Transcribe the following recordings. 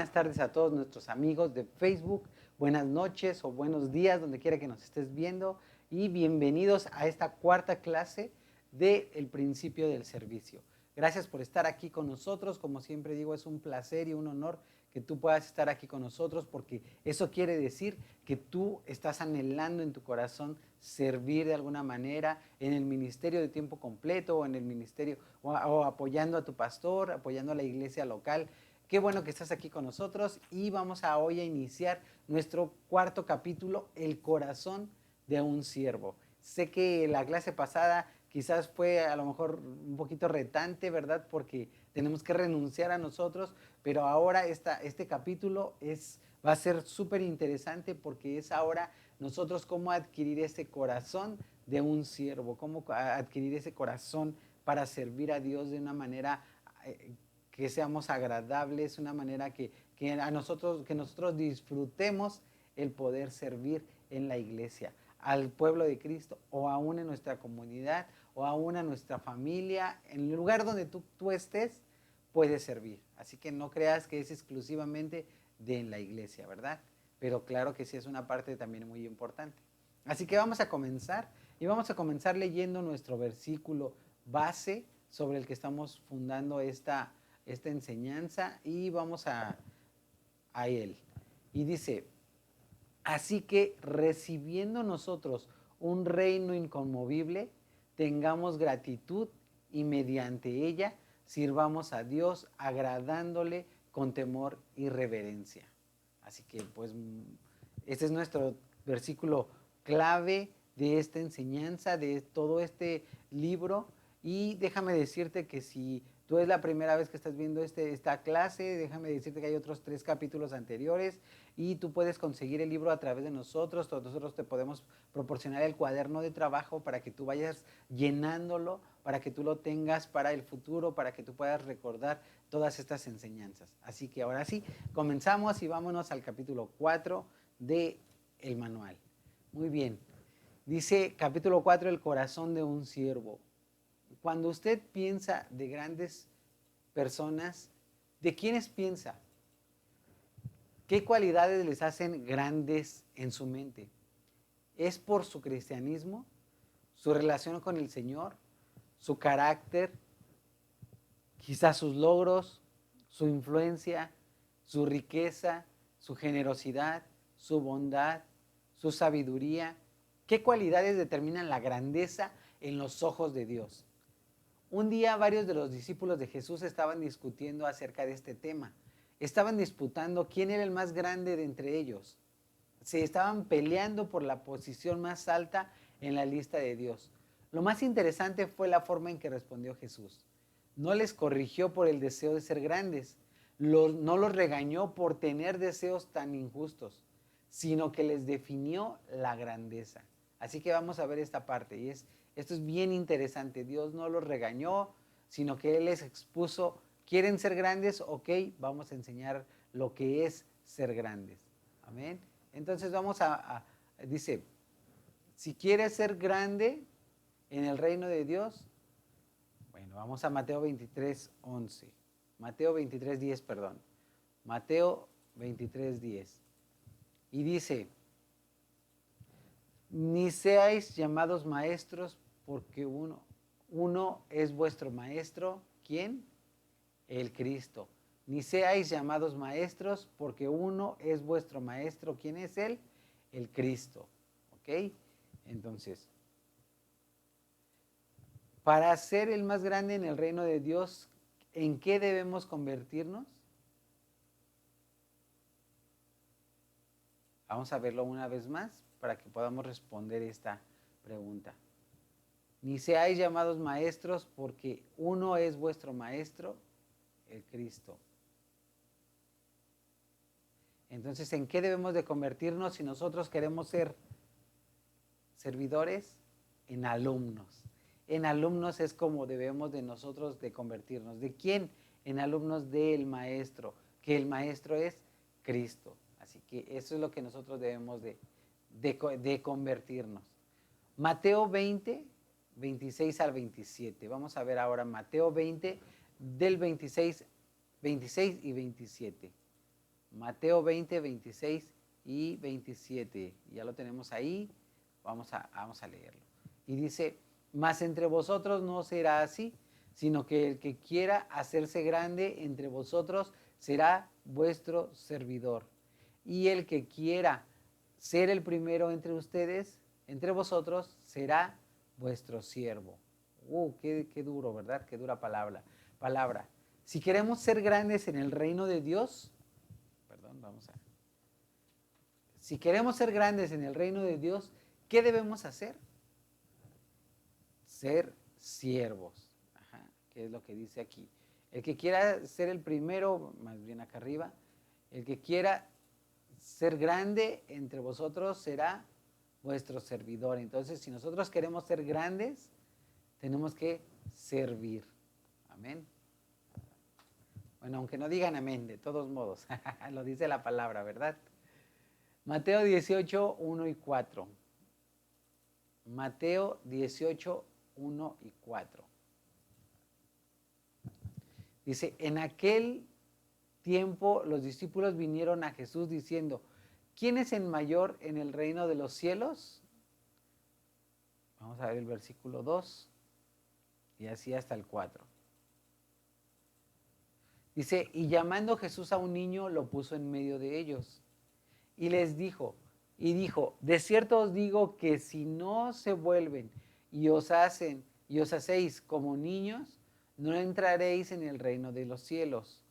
buenas tardes a todos nuestros amigos de Facebook, buenas noches o buenos días, donde quiera que nos estés viendo, y bienvenidos a esta cuarta clase del principio del servicio. Gracias por estar aquí con nosotros. Como siempre digo, es un placer y un honor que tú puedas estar aquí con nosotros, porque eso quiere decir que tú estás anhelando en tu corazón servir de alguna manera en el ministerio de tiempo completo o en el ministerio o apoyando a tu pastor, apoyando a la iglesia local. Qué bueno que estás aquí con nosotros y vamos a hoy a iniciar nuestro cuarto capítulo, el corazón de un siervo. Sé que la clase pasada quizás fue a lo mejor un poquito retante, ¿verdad? Porque tenemos que renunciar a nosotros, pero ahora este capítulo va a ser súper interesante, porque es ahora nosotros cómo adquirir ese corazón de un siervo, cómo adquirir ese corazón para servir a Dios de una manera que seamos agradables, una manera que nosotros disfrutemos el poder servir en la iglesia, al pueblo de Cristo, o aún en nuestra comunidad, o aún a nuestra familia, en el lugar donde tú estés, puedes servir. Así que no creas que es exclusivamente de la iglesia, ¿verdad? Pero claro que sí es una parte también muy importante. Así que vamos a comenzar, y vamos a comenzar leyendo nuestro versículo base sobre el que estamos fundando esta enseñanza, y vamos a él. Y dice: así que recibiendo nosotros un reino inconmovible, tengamos gratitud y mediante ella sirvamos a Dios agradándole con temor y reverencia. Así que pues este es nuestro versículo clave de esta enseñanza, de todo este libro. Y déjame decirte que si tú es la primera vez que estás viendo esta clase, déjame decirte que hay otros 3 capítulos anteriores, y tú puedes conseguir el libro a través de nosotros. Nosotros te podemos proporcionar el cuaderno de trabajo para que tú vayas llenándolo, para que tú lo tengas para el futuro, para que tú puedas recordar todas estas enseñanzas. Así que ahora sí, comenzamos y vámonos al capítulo 4 del manual. Muy bien. Dice capítulo 4, el corazón de un siervo. Cuando usted piensa de grandes personas, ¿de quiénes piensa? ¿Qué cualidades les hacen grandes en su mente? ¿Es por su cristianismo, su relación con el Señor, su carácter, quizás sus logros, su influencia, su riqueza, su generosidad, su bondad, su sabiduría? ¿Qué cualidades determinan la grandeza en los ojos de Dios? Un día varios de los discípulos de Jesús estaban discutiendo acerca de este tema. Estaban disputando quién era el más grande de entre ellos. Se estaban peleando por la posición más alta en la lista de Dios. Lo más interesante fue la forma en que respondió Jesús. No les corrigió por el deseo de ser grandes, no los regañó por tener deseos tan injustos, sino que les definió la grandeza. Así que vamos a ver esta parte, y esto es bien interesante. Dios no los regañó, sino que Él les expuso: ¿quieren ser grandes? Ok, vamos a enseñar lo que es ser grandes. Amén. Entonces dice, si quieres ser grande en el reino de Dios, bueno, vamos a Mateo 23:11. Mateo 23:10, perdón. Mateo 23:10. Y dice: ni seáis llamados maestros, porque uno es vuestro maestro. ¿Quién? El Cristo. Ni seáis llamados maestros, porque uno es vuestro maestro. ¿Quién es Él? El Cristo. ¿Ok? Entonces, para ser el más grande en el reino de Dios, ¿en qué debemos convertirnos? Vamos a verlo una vez más para que podamos responder esta pregunta. Ni seáis llamados maestros, porque uno es vuestro maestro, el Cristo. Entonces, ¿en qué debemos de convertirnos si nosotros queremos ser servidores? En alumnos. En alumnos es como debemos de nosotros de convertirnos. ¿De quién? En alumnos del maestro, que el maestro es Cristo. Así que eso es lo que nosotros debemos de convertirnos. Mateo 20, 26 al 27. Vamos a ver ahora Mateo 20, del 26 y 27. Mateo 20, 26 y 27. Ya lo tenemos ahí, vamos a leerlo. Y dice, mas entre vosotros no será así, sino que el que quiera hacerse grande entre vosotros será vuestro servidor. Y el que quiera ser el primero entre ustedes, entre vosotros, será vuestro siervo. Qué duro, ¿verdad? Qué dura palabra. Si queremos ser grandes en el reino de Dios, si queremos ser grandes en el reino de Dios, ¿qué debemos hacer? Ser siervos. ¿Qué es lo que dice aquí? El que quiera ser el primero, más bien acá arriba, el que quiera ser grande entre vosotros será vuestro servidor. Entonces, si nosotros queremos ser grandes, tenemos que servir. Amén. Bueno, aunque no digan amén, de todos modos, lo dice la palabra, ¿verdad? Mateo 18, 1 y 4. Mateo 18, 1 y 4. Dice, en aquel tiempo los discípulos vinieron a Jesús diciendo, ¿quién es el mayor en el reino de los cielos? Vamos a ver el versículo 2 y así hasta el 4. Dice, y llamando Jesús a un niño, lo puso en medio de ellos. Y les dijo, de cierto os digo que si no se vuelven y os hacéis como niños, no entraréis en el reino de los cielos.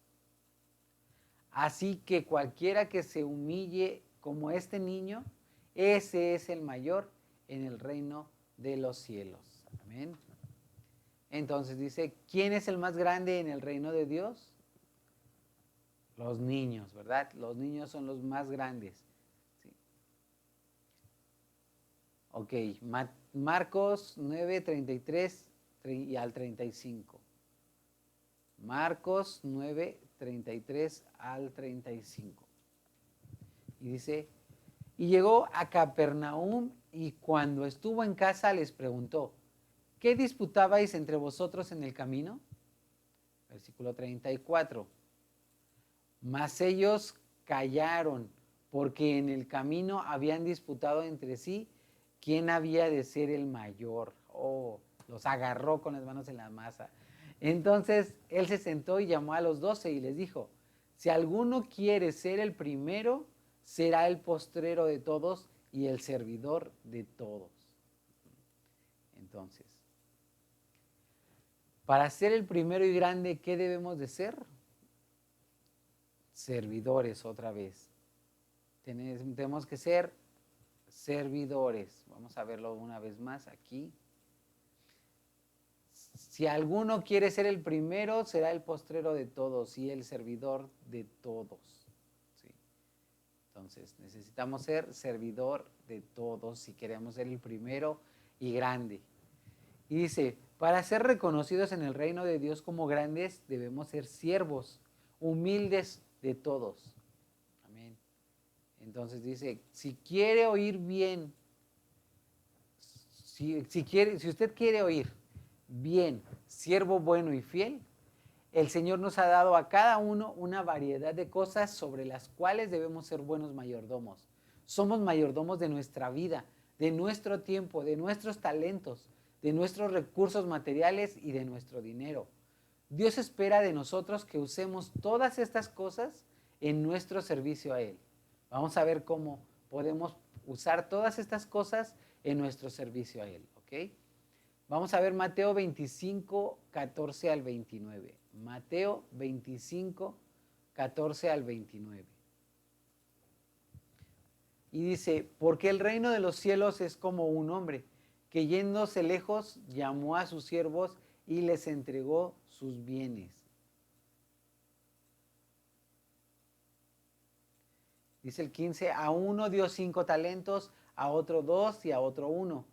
Así que cualquiera que se humille como este niño, ese es el mayor en el reino de los cielos. Amén. Entonces dice, ¿quién es el más grande en el reino de Dios? Los niños, ¿verdad? Los niños son los más grandes. ¿Sí? Ok, Marcos 9, 33 y al 35. Marcos 9, 33 al 35. Y dice, y llegó a Capernaum y cuando estuvo en casa les preguntó, ¿qué disputabais entre vosotros en el camino? Versículo 34. Mas ellos callaron, porque en el camino habían disputado entre sí quién había de ser el mayor. Los agarró con las manos en la masa. Entonces él se sentó y llamó a los 12 y les dijo, si alguno quiere ser el primero, será el postrero de todos y el servidor de todos. Entonces, para ser el primero y grande, ¿qué debemos de ser? Servidores otra vez. Tenemos que ser servidores. Vamos a verlo una vez más aquí. Si alguno quiere ser el primero, será el postrero de todos y el servidor de todos. ¿Sí? Entonces, necesitamos ser servidor de todos si queremos ser el primero y grande. Y dice, para ser reconocidos en el reino de Dios como grandes, debemos ser siervos, humildes de todos. Amén. Entonces dice, si quiere oír bien, si usted quiere oír bien, siervo bueno y fiel, el Señor nos ha dado a cada uno una variedad de cosas sobre las cuales debemos ser buenos mayordomos. Somos mayordomos de nuestra vida, de nuestro tiempo, de nuestros talentos, de nuestros recursos materiales y de nuestro dinero. Dios espera de nosotros que usemos todas estas cosas en nuestro servicio a Él. Vamos a ver cómo podemos usar todas estas cosas en nuestro servicio a Él, ¿ok? Vamos a ver Mateo 25, 14 al 29. Mateo 25, 14 al 29. Y dice, porque el reino de los cielos es como un hombre que yéndose lejos llamó a sus siervos y les entregó sus bienes. Dice el 15, a uno dio 5 talentos, a otro 2 y a otro 1.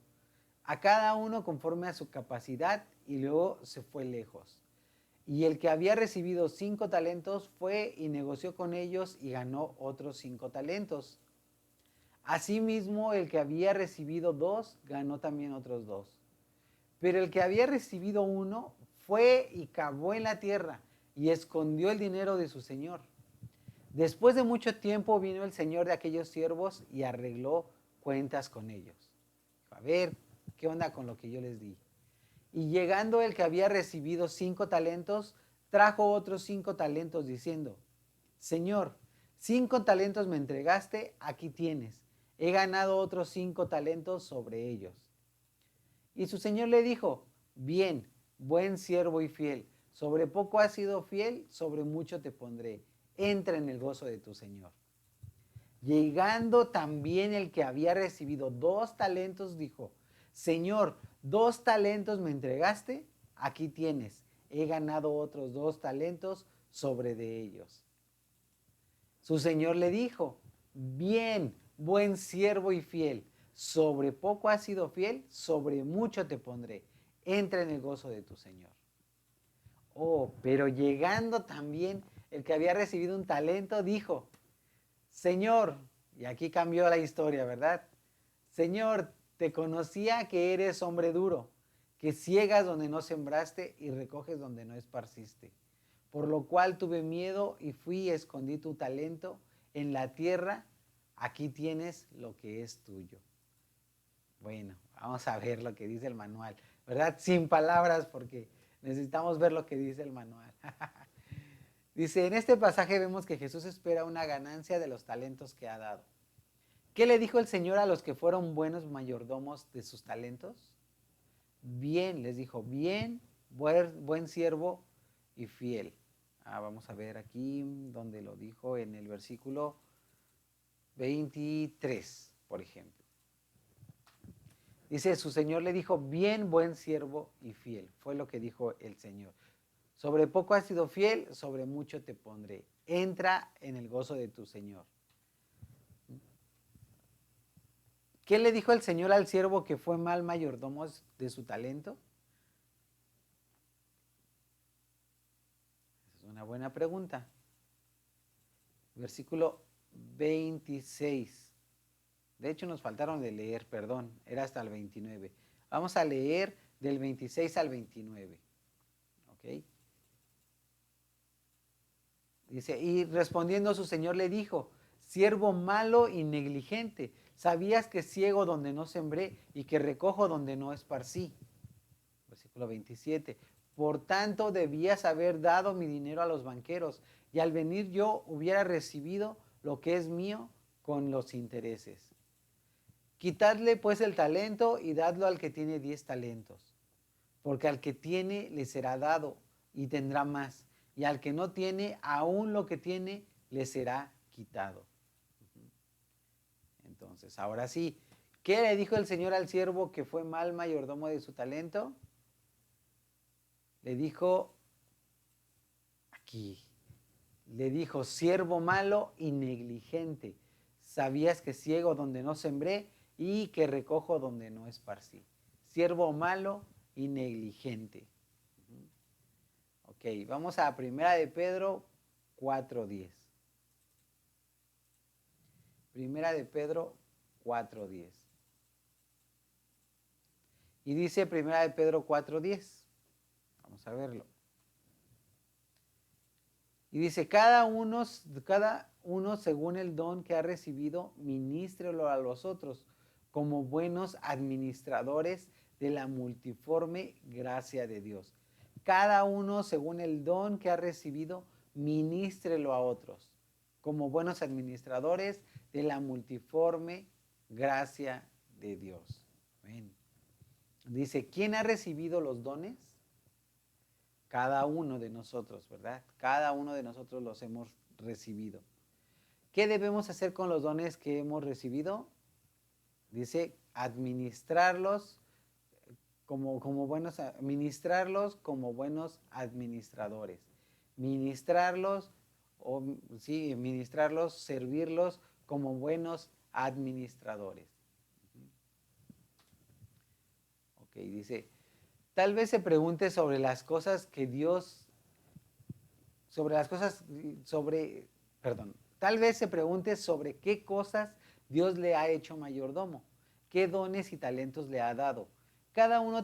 A cada uno conforme a su capacidad y luego se fue lejos. Y el que había recibido 5 talentos fue y negoció con ellos y ganó otros 5 talentos. Asimismo, el que había recibido 2 ganó también otros 2. Pero el que había recibido 1 fue y cavó en la tierra y escondió el dinero de su señor. Después de mucho tiempo vino el señor de aquellos siervos y arregló cuentas con ellos. A ver, ¿qué onda con lo que yo les di? Y llegando el que había recibido 5 talentos, trajo otros 5 talentos diciendo, Señor, 5 talentos me entregaste, aquí tienes. He ganado otros 5 talentos sobre ellos. Y su señor le dijo, bien, buen siervo y fiel, sobre poco has sido fiel, sobre mucho te pondré. Entra en el gozo de tu señor. Llegando también el que había recibido 2 talentos, dijo, Señor, 2 talentos me entregaste, aquí tienes. He ganado otros 2 talentos sobre de ellos. Su señor le dijo, bien, buen siervo y fiel, sobre poco has sido fiel, sobre mucho te pondré. Entra en el gozo de tu señor. Oh, pero llegando también el que había recibido un talento, dijo, Señor, y aquí cambió la historia, ¿verdad? Señor, te conocía que eres hombre duro, que ciegas donde no sembraste y recoges donde no esparciste. Por lo cual tuve miedo y fui y escondí tu talento en la tierra. Aquí tienes lo que es tuyo. Bueno, vamos a ver lo que dice el manual, ¿verdad? Sin palabras porque necesitamos ver lo que dice el manual. Dice, en este pasaje vemos que Jesús espera una ganancia de los talentos que ha dado. ¿Qué le dijo el Señor a los que fueron buenos mayordomos de sus talentos? Bien, les dijo, bien, buen siervo y fiel. Vamos a ver aquí donde lo dijo en el versículo 23, por ejemplo. Dice, su Señor le dijo, bien, buen siervo y fiel. Fue lo que dijo el Señor. Sobre poco has sido fiel, sobre mucho te pondré. Entra en el gozo de tu Señor. ¿Qué le dijo el Señor al siervo que fue mal mayordomo de su talento? Esa es una buena pregunta. Versículo 26. De hecho, nos faltaron de leer, perdón, era hasta el 29. Vamos a leer del 26 al 29. ¿Ok? Dice, y respondiendo su señor le dijo, siervo malo y negligente, ¿sabías que ciego donde no sembré y que recojo donde no esparcí? Versículo 27. Por tanto, debías haber dado mi dinero a los banqueros y al venir yo hubiera recibido lo que es mío con los intereses. Quitadle pues el talento y dadlo al que tiene 10 talentos, porque al que tiene le será dado y tendrá más, y al que no tiene, aún lo que tiene le será quitado. Entonces, ahora sí, ¿qué le dijo el Señor al siervo que fue mal mayordomo de su talento? Le dijo, aquí, le dijo, siervo malo y negligente, ¿sabías que ciego donde no sembré y que recojo donde no esparcí? Siervo malo y negligente. Ok, vamos a Primera de Pedro 4:10. Primera de Pedro 4:10. Y dice Primera de Pedro 4:10. Vamos a verlo. Y dice, cada uno según el don que ha recibido, ministrelo a los otros, como buenos administradores de la multiforme gracia de Dios. Cada uno según el don que ha recibido, ministrelo a otros, como buenos administradores de la multiforme gracia de Dios. Amén. Dice, ¿quién ha recibido los dones? Cada uno de nosotros, ¿verdad? Cada uno de nosotros los hemos recibido. ¿Qué debemos hacer con los dones que hemos recibido? Dice, administrarlos como buenos administradores. Ministrarlos, servirlos como buenos administradores. Ok, dice, tal vez se pregunte sobre las cosas que Dios, tal vez se pregunte sobre qué cosas Dios le ha hecho mayordomo, qué dones y talentos le ha dado. Cada uno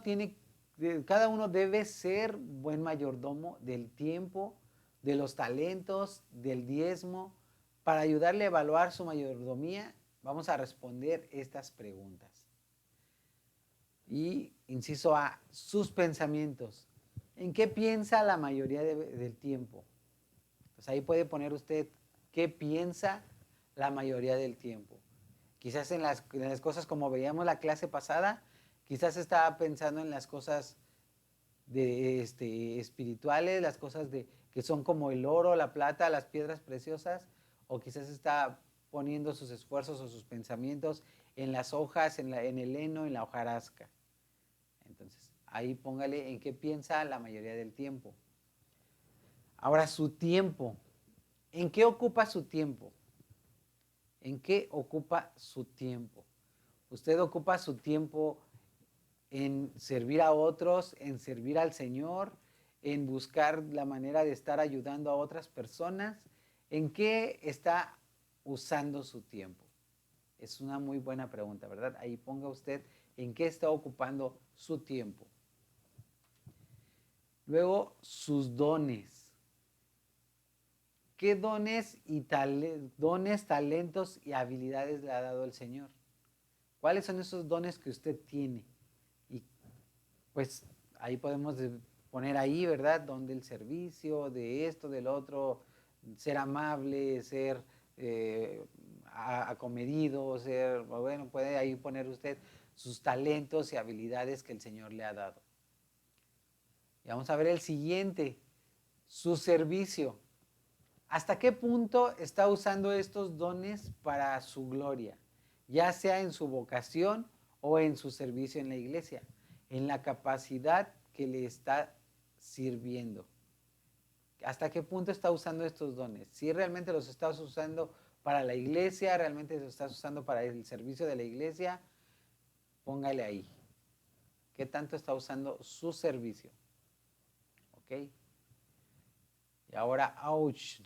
debe ser buen mayordomo del tiempo, de los talentos, del diezmo, Para ayudarle a evaluar su mayordomía, vamos a responder estas preguntas. Y inciso A, sus pensamientos. ¿En qué piensa la mayoría del tiempo? Pues ahí puede poner usted qué piensa la mayoría del tiempo. Quizás en las cosas como veíamos la clase pasada, quizás estaba pensando en las cosas espirituales, las cosas que son como el oro, la plata, las piedras preciosas, o quizás está poniendo sus esfuerzos o sus pensamientos en las hojas, en el heno, en la hojarasca. Entonces, ahí póngale en qué piensa la mayoría del tiempo. Ahora, su tiempo. ¿En qué ocupa su tiempo? ¿En qué ocupa su tiempo? Usted ocupa su tiempo en servir a otros, en servir al Señor, en buscar la manera de estar ayudando a otras personas. ¿En qué está usando su tiempo? Es una muy buena pregunta, ¿verdad? Ahí ponga usted en qué está ocupando su tiempo. Luego, sus dones. ¿Qué dones, talentos y habilidades le ha dado el Señor? ¿Cuáles son esos dones que usted tiene? Y pues ahí podemos poner ahí, ¿verdad? Don del servicio, de esto, del otro, ser amable, ser acomedido, ser, bueno, puede ahí poner usted sus talentos y habilidades que el Señor le ha dado. Y vamos a ver el siguiente, su servicio. ¿Hasta qué punto está usando estos dones para su gloria? Ya sea en su vocación o en su servicio en la iglesia, en la capacidad que le está sirviendo. ¿Hasta qué punto está usando estos dones? Si realmente los estás usando para la iglesia, realmente los estás usando para el servicio de la iglesia, póngale ahí. ¿Qué tanto está usando su servicio? ¿Ok? Y ahora, ouch,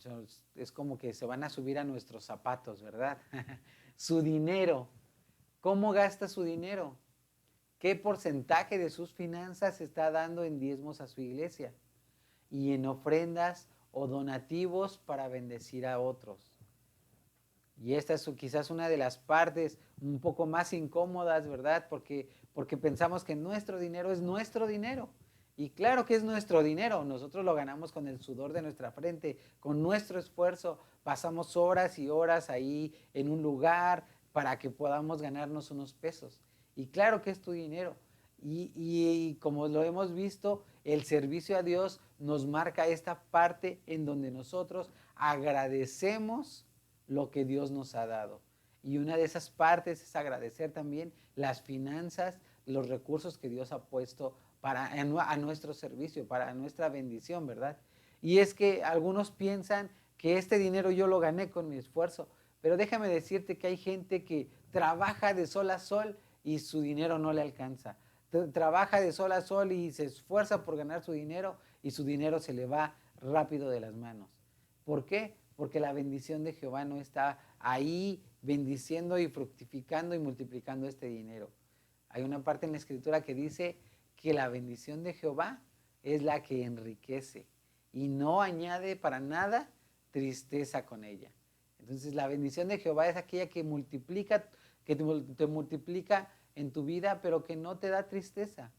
es como que se van a subir a nuestros zapatos, ¿verdad? Su dinero. ¿Cómo gasta su dinero? ¿Qué porcentaje de sus finanzas está dando en diezmos a su iglesia? Y en ofrendas o donativos para bendecir a otros. Y esta es quizás una de las partes un poco más incómodas, ¿verdad? Porque pensamos que nuestro dinero es nuestro dinero. Y claro que es nuestro dinero, nosotros lo ganamos con el sudor de nuestra frente, con nuestro esfuerzo, pasamos horas y horas ahí en un lugar para que podamos ganarnos unos pesos. Y claro que es tu dinero. Y como lo hemos visto, el servicio a Dios nos marca esta parte en donde nosotros agradecemos lo que Dios nos ha dado. Y una de esas partes es agradecer también las finanzas, los recursos que Dios ha puesto a nuestro servicio, para nuestra bendición, ¿verdad? Y es que algunos piensan que este dinero yo lo gané con mi esfuerzo, pero déjame decirte que hay gente que trabaja de sol a sol y su dinero no le alcanza. Trabaja de sol a sol y se esfuerza por ganar su dinero y su dinero se le va rápido de las manos. ¿Por qué? Porque la bendición de Jehová no está ahí bendiciendo y fructificando y multiplicando este dinero. Hay una parte en la escritura que dice que la bendición de Jehová es la que enriquece y no añade para nada tristeza con ella. Entonces la bendición de Jehová es aquella que multiplica, que te multiplica en tu vida, pero que no te da tristeza.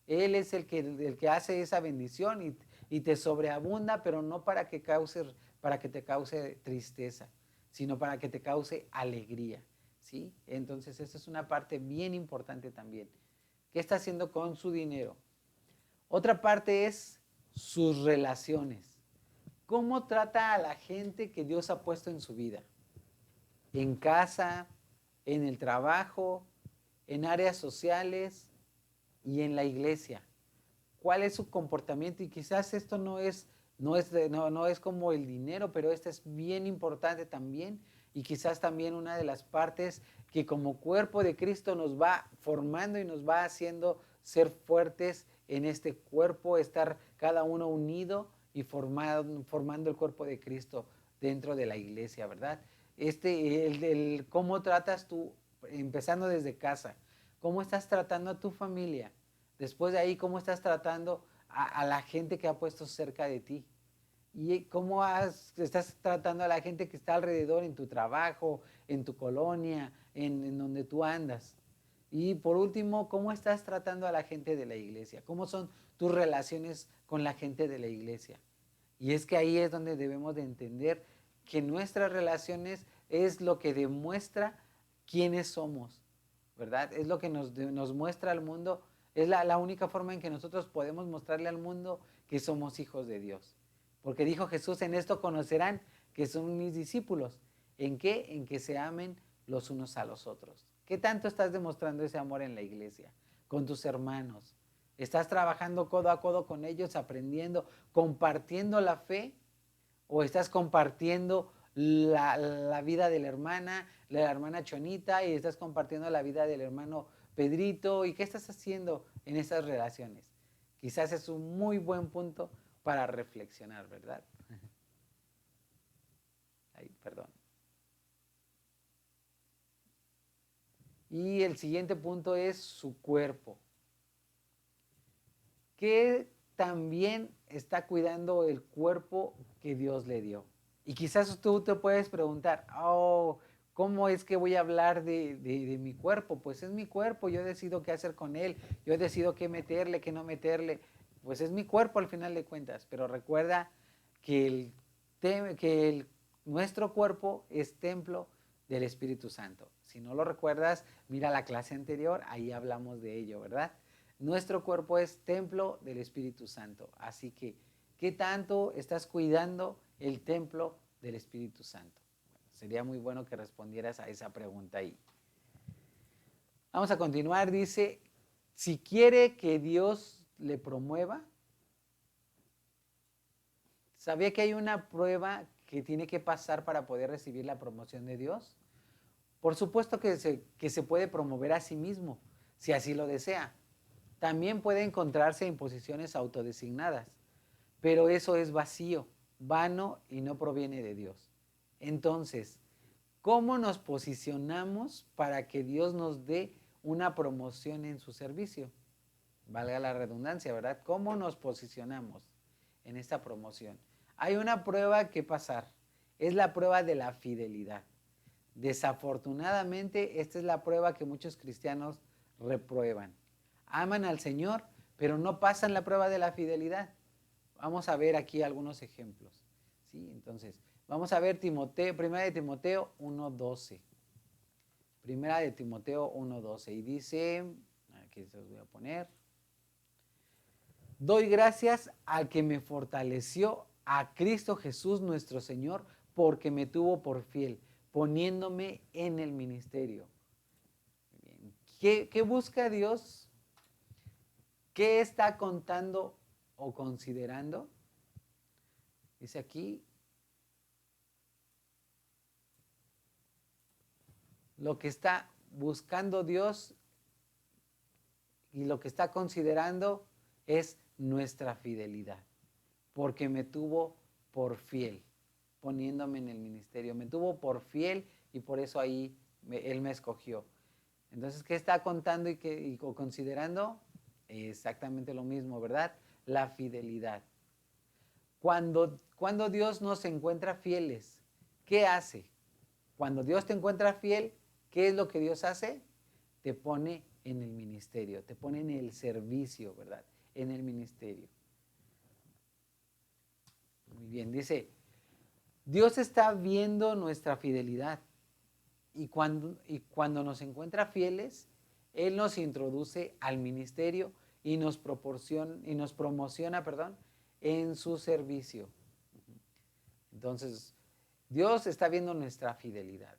Él es el que hace esa bendición y te sobreabunda, pero no para que te cause tristeza, sino para que te cause alegría. ¿Sí? Entonces, esa es una parte bien importante también. ¿Qué está haciendo con su dinero? Otra parte es sus relaciones. ¿Cómo trata a la gente que Dios ha puesto en su vida? En casa, en el trabajo, en áreas sociales y en la iglesia. ¿Cuál es su comportamiento? Y quizás esto no es como el dinero, pero esto es bien importante también. Y quizás también una de las partes que como cuerpo de Cristo nos va formando y nos va haciendo ser fuertes en este cuerpo, estar cada uno unido y formando el cuerpo de Cristo dentro de la iglesia, ¿verdad? Cómo tratas tú, empezando desde casa, cómo estás tratando a tu familia. Después de ahí, cómo estás tratando a la gente que ha puesto cerca de ti. y cómo estás tratando a la gente que está alrededor en tu trabajo, en tu colonia, en donde tú andas. Y por último, ¿cómo estás tratando a la gente de la iglesia? ¿Cómo son tus relaciones con la gente de la iglesia? Y es que ahí es donde debemos de entender que nuestras relaciones es lo que demuestra quiénes somos, ¿verdad? Es lo que nos muestra al mundo, es la única forma en que nosotros podemos mostrarle al mundo que somos hijos de Dios. Porque dijo Jesús, en esto conocerán que son mis discípulos. ¿En qué? En que se amen los unos a los otros. ¿Qué tanto estás demostrando ese amor en la iglesia? Con tus hermanos. ¿Estás trabajando codo a codo con ellos, aprendiendo, compartiendo la fe? ¿O estás compartiendo la vida de la hermana Chonita, y estás compartiendo la vida del hermano Pedrito? ¿Y qué estás haciendo en esas relaciones? Quizás es un muy buen punto para reflexionar, ¿verdad? Ay, perdón. Y el siguiente punto es su cuerpo. ¿Qué también está cuidando el cuerpo que Dios le dio? Y quizás tú te puedes preguntar, oh, ¿cómo es que voy a hablar de mi cuerpo? Pues es mi cuerpo, yo decido qué hacer con él, yo decido qué meterle, qué no meterle. Pues es mi cuerpo al final de cuentas, pero recuerda que, nuestro cuerpo es templo del Espíritu Santo. Si no lo recuerdas, mira la clase anterior, ahí hablamos de ello, ¿verdad? Nuestro cuerpo es templo del Espíritu Santo. Así que, ¿qué tanto estás cuidando el templo del Espíritu Santo? Bueno, sería muy bueno que respondieras a esa pregunta ahí. Vamos a continuar. Dice, si quiere que Dios le promueva, ¿sabía que hay una prueba que tiene que pasar para poder recibir la promoción de Dios? Por supuesto que se puede promover a sí mismo, si así lo desea. También puede encontrarse en posiciones autodesignadas, pero eso es vacío, vano y no proviene de Dios. Entonces, ¿cómo nos posicionamos para que Dios nos dé una promoción en su servicio? Valga la redundancia, ¿verdad? ¿Cómo nos posicionamos en esta promoción? Hay una prueba que pasar, es la prueba de la fidelidad. Desafortunadamente, esta es la prueba que muchos cristianos reprueban. Aman al Señor, pero no pasan la prueba de la fidelidad. Vamos a ver aquí algunos ejemplos. ¿Sí? Entonces, vamos a ver Primera de Timoteo 1:12. Primera de Timoteo 1:12. Y dice, aquí se los voy a poner. Doy gracias al que me fortaleció, a Cristo Jesús nuestro Señor, porque me tuvo por fiel, poniéndome en el ministerio. Bien. ¿Qué busca Dios? ¿Qué está contando o considerando? Dice aquí, lo que está buscando Dios y lo que está considerando es nuestra fidelidad, porque me tuvo por fiel, poniéndome en el ministerio. Me tuvo por fiel y por eso ahí Él me escogió. Entonces, ¿qué está contando y considerando? Exactamente lo mismo, ¿verdad? La fidelidad. Cuando Dios nos encuentra fieles, ¿qué hace? Cuando Dios te encuentra fiel, ¿qué es lo que Dios hace? Te pone en el ministerio, te pone en el servicio, ¿verdad? En el ministerio. Muy bien, dice, Dios está viendo nuestra fidelidad y cuando nos encuentra fieles, Él nos introduce al ministerio y nos promociona, en su servicio. Entonces, Dios está viendo nuestra fidelidad.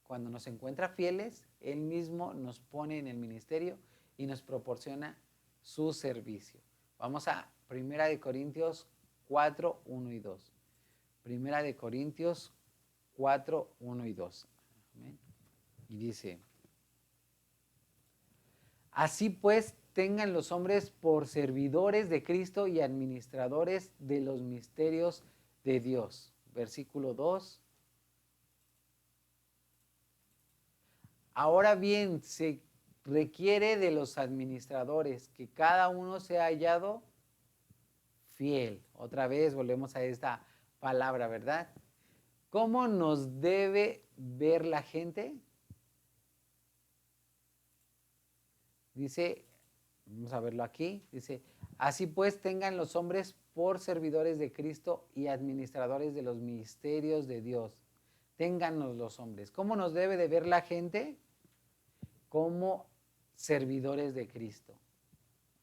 Cuando nos encuentra fieles, Él mismo nos pone en el ministerio y nos proporciona su servicio. Vamos a 1 Corintios 4, 1 y 2. 1 Corintios 4, 1 y 2. Amén. Y dice, así pues, tengan los hombres por servidores de Cristo y administradores de los misterios de Dios. Versículo 2. Ahora bien, se requiere de los administradores que cada uno sea hallado fiel. Otra vez volvemos a esta palabra, ¿verdad? ¿Cómo nos debe ver la gente? Dice, vamos a verlo aquí, dice, así pues tengan los hombres por servidores de Cristo y administradores de los misterios de Dios. Téngannos los hombres. ¿Cómo nos debe de ver la gente? Como servidores de Cristo.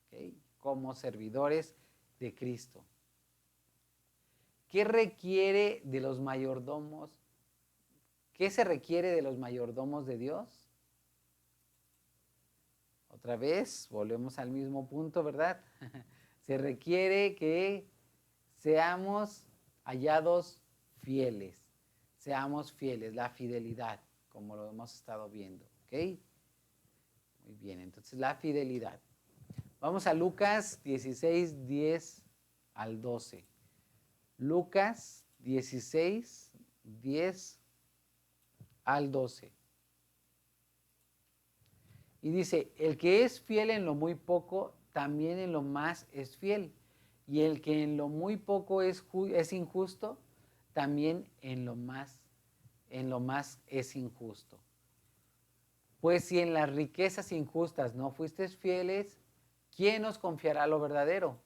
¿Okay? Como servidores de Cristo. ¿Qué requiere de los mayordomos? ¿Qué se requiere de los mayordomos de Dios? Otra vez, volvemos al mismo punto, ¿verdad? Se requiere que seamos hallados fieles. Seamos fieles, la fidelidad, como lo hemos estado viendo, ¿ok? Muy bien, entonces la fidelidad. Vamos a Lucas 16, 10 al 12. Lucas 16, 10 al 12. Y dice, el que es fiel en lo muy poco, también en lo más es fiel. Y el que en lo muy poco es injusto, también en lo más es injusto. Pues si en las riquezas injustas no fuisteis fieles, ¿quién os confiará lo verdadero?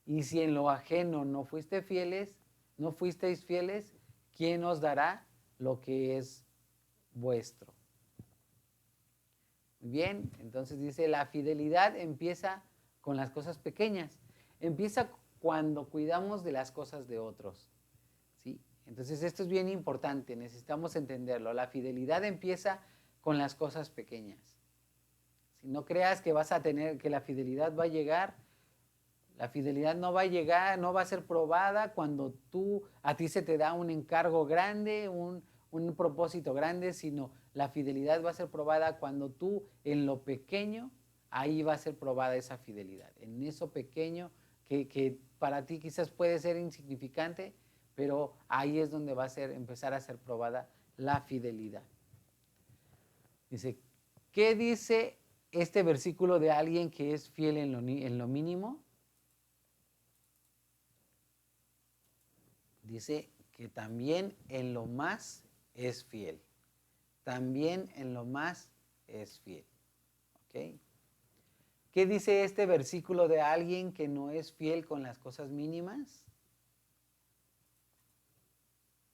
Y si en lo ajeno no fuisteis fieles, ¿quién os dará lo que es vuestro? Bien, entonces dice, la fidelidad empieza con las cosas pequeñas. Empieza cuando cuidamos de las cosas de otros. ¿Sí? Entonces esto es bien importante, necesitamos entenderlo. La fidelidad empieza con las cosas pequeñas. Si no creas que vas a tener, que la fidelidad va a llegar, la fidelidad no va a llegar, no va a ser probada cuando a ti se te da un encargo grande, un propósito grande, sino la fidelidad va a ser probada cuando tú en lo pequeño, ahí va a ser probada esa fidelidad. En eso pequeño que para ti quizás puede ser insignificante, pero ahí es donde va a empezar a ser probada la fidelidad. Dice, ¿qué dice este versículo de alguien que es fiel en lo mínimo? Dice que también en lo más es fiel. También en lo más es fiel. ¿Ok? ¿Qué dice este versículo de alguien que no es fiel con las cosas mínimas?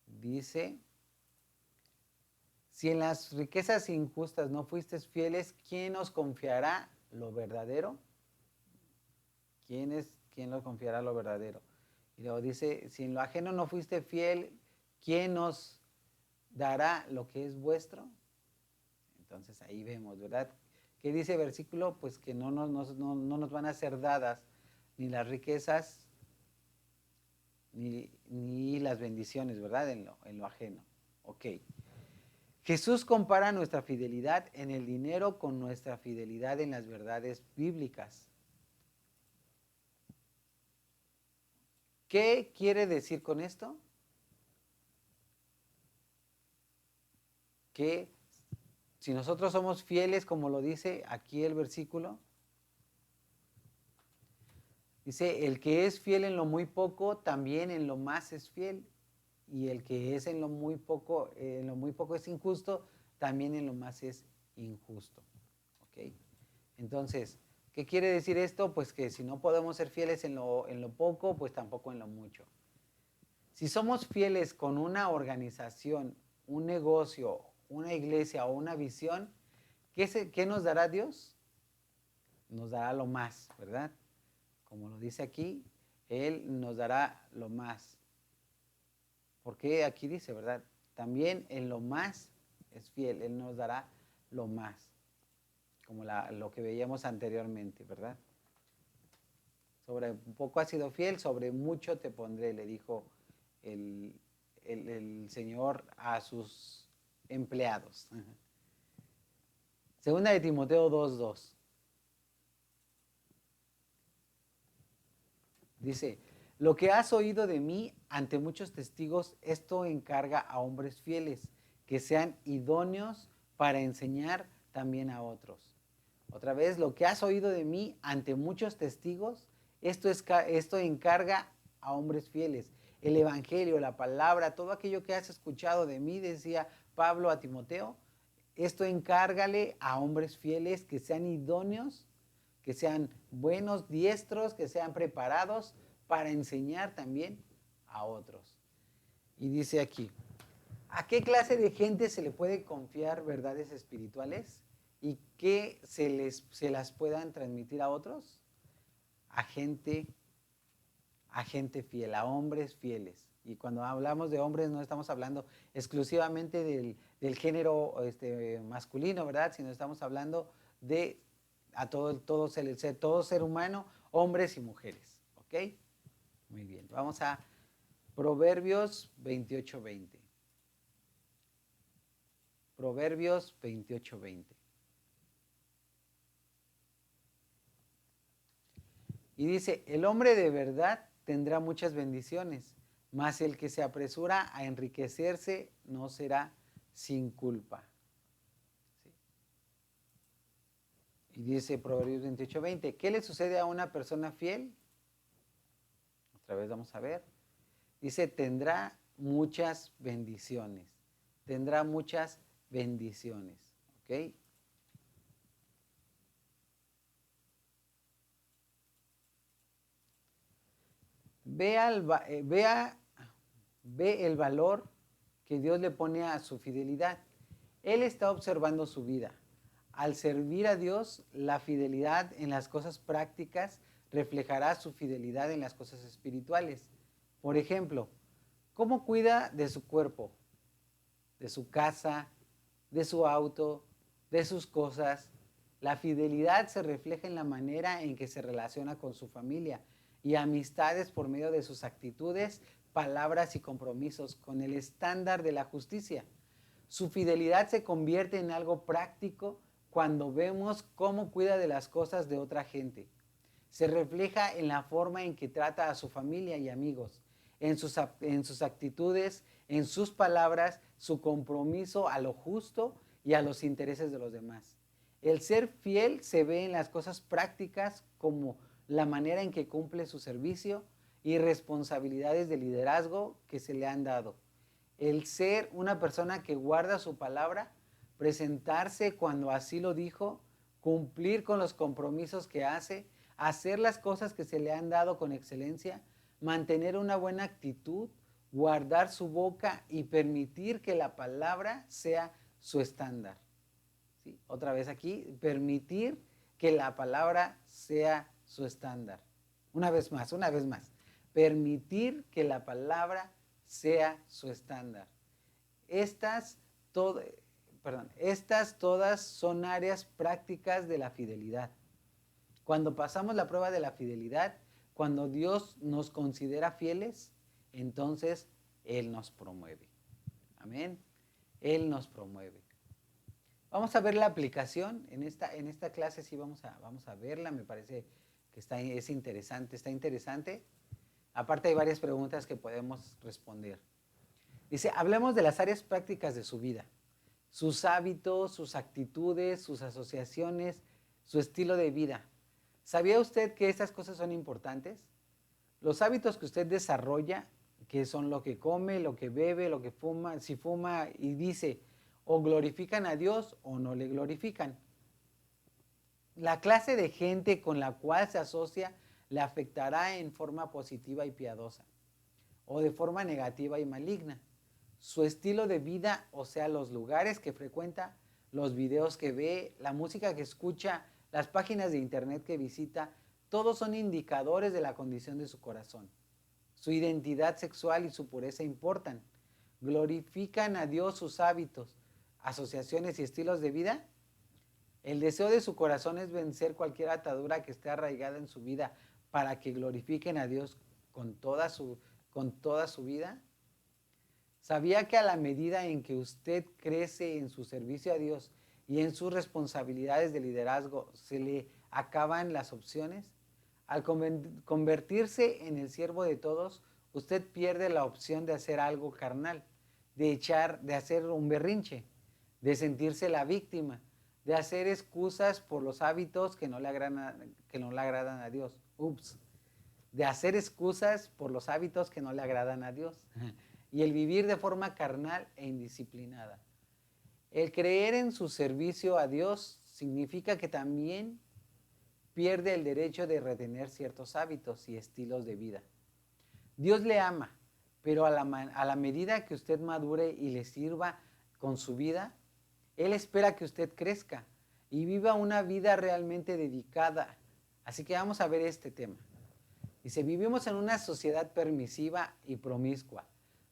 Dice, si en las riquezas injustas no fuisteis fieles, ¿quién os confiará lo verdadero? ¿Quién os confiará lo verdadero? Y luego dice, si en lo ajeno no fuiste fiel, ¿quién os dará lo que es vuestro? Entonces ahí vemos, ¿verdad? ¿Qué dice el versículo? Pues que no nos van a ser dadas ni las riquezas ni las bendiciones, ¿verdad? En lo ajeno. Ok. Jesús compara nuestra fidelidad en el dinero con nuestra fidelidad en las verdades bíblicas. ¿Qué quiere decir con esto? Que si nosotros somos fieles, como lo dice aquí el versículo, dice, el que es fiel en lo muy poco, también en lo más es fiel. Y el que es en lo muy poco es injusto, también en lo más es injusto. ¿Ok? Entonces, ¿qué quiere decir esto? Pues que si no podemos ser fieles en lo poco, pues tampoco en lo mucho. Si somos fieles con una organización, un negocio, una iglesia o una visión, ¿qué nos dará Dios? Nos dará lo más, ¿verdad? Como lo dice aquí, Él nos dará lo más. Porque aquí dice, ¿verdad? También en lo más es fiel, Él nos dará lo más. Como lo que veíamos anteriormente, ¿verdad? Sobre poco has sido fiel, sobre mucho te pondré, le dijo el Señor a sus empleados. Segunda de Timoteo 2:2. Dice, lo que has oído de mí ante muchos testigos, esto encarga a hombres fieles, que sean idóneos para enseñar también a otros. Otra vez, lo que has oído de mí ante muchos testigos, esto encarga a hombres fieles. el evangelio, la palabra, todo aquello que has escuchado de mí, decía Pablo a Timoteo, esto encárgale a hombres fieles que sean idóneos, que sean buenos, diestros, que sean preparados para enseñar también a otros. Y dice aquí, ¿a qué clase de gente se le puede confiar verdades espirituales y que se las puedan transmitir a otros? A gente fiel, a hombres fieles. Y cuando hablamos de hombres no estamos hablando exclusivamente del género masculino, ¿verdad? Sino estamos hablando de a todo ser humano, hombres y mujeres. ¿Ok? Muy bien. Vamos a Proverbios 28:20. Proverbios 28:20. Y dice, el hombre de verdad tendrá muchas bendiciones, mas el que se apresura a enriquecerse no será sin culpa. ¿Sí? Y dice Proverbios 28:20, ¿qué le sucede a una persona fiel? Otra vez vamos a ver. Dice, tendrá muchas bendiciones. Tendrá muchas bendiciones. ¿Ok? Ve el valor que Dios le pone a su fidelidad. Él está observando su vida. Al servir a Dios, la fidelidad en las cosas prácticas reflejará su fidelidad en las cosas espirituales. Por ejemplo, ¿cómo cuida de su cuerpo, de su casa, de su auto, de sus cosas? La fidelidad se refleja en la manera en que se relaciona con su familia y amistades por medio de sus actitudes, palabras y compromisos con el estándar de la justicia. Su fidelidad se convierte en algo práctico cuando vemos cómo cuida de las cosas de otra gente. Se refleja en la forma en que trata a su familia y amigos, en sus actitudes, en sus palabras, su compromiso a lo justo y a los intereses de los demás. El ser fiel se ve en las cosas prácticas como la manera en que cumple su servicio y responsabilidades de liderazgo que se le han dado. El ser una persona que guarda su palabra, presentarse cuando así lo dijo, cumplir con los compromisos que hace, hacer las cosas que se le han dado con excelencia, mantener una buena actitud, guardar su boca y permitir que la palabra sea su estándar. ¿Sí? Otra vez aquí, permitir que la palabra sea su estándar. Una vez más, permitir que la palabra sea su estándar. Estas todas son áreas prácticas de la fidelidad. Cuando pasamos la prueba de la fidelidad, cuando Dios nos considera fieles, entonces Él nos promueve. Amén. Él nos promueve. Vamos a ver la aplicación. En esta clase sí vamos a verla. Me parece que es interesante, está interesante. Aparte hay varias preguntas que podemos responder. Dice, hablemos de las áreas prácticas de su vida. Sus hábitos, sus actitudes, sus asociaciones, su estilo de vida. ¿Sabía usted que estas cosas son importantes? Los hábitos que usted desarrolla, que son lo que come, lo que bebe, lo que fuma, si fuma y dice, o glorifican a Dios o no le glorifican. La clase de gente con la cual se asocia le afectará en forma positiva y piadosa, o de forma negativa y maligna. Su estilo de vida, o sea, los lugares que frecuenta, los videos que ve, la música que escucha, las páginas de internet que visita, todos son indicadores de la condición de su corazón. Su identidad sexual y su pureza importan. ¿Glorifican a Dios sus hábitos, asociaciones y estilos de vida? El deseo de su corazón es vencer cualquier atadura que esté arraigada en su vida para que glorifiquen a Dios con toda su vida. ¿Sabía que a la medida en que usted crece en su servicio a Dios y en sus responsabilidades de liderazgo, se le acaban las opciones? Al convertirse en el siervo de todos, usted pierde la opción de hacer algo carnal, de hacer un berrinche, de sentirse la víctima, de hacer excusas por los hábitos que no le agradan a Dios. Ups. de hacer excusas por los hábitos que no le agradan a Dios y el vivir de forma carnal e indisciplinada. El creer en su servicio a Dios significa que también pierde el derecho de retener ciertos hábitos y estilos de vida. Dios le ama, pero a la medida que usted madure y le sirva con su vida, Él espera que usted crezca y viva una vida realmente dedicada. Así que vamos a ver este tema. Dice, vivimos en una sociedad permisiva y promiscua,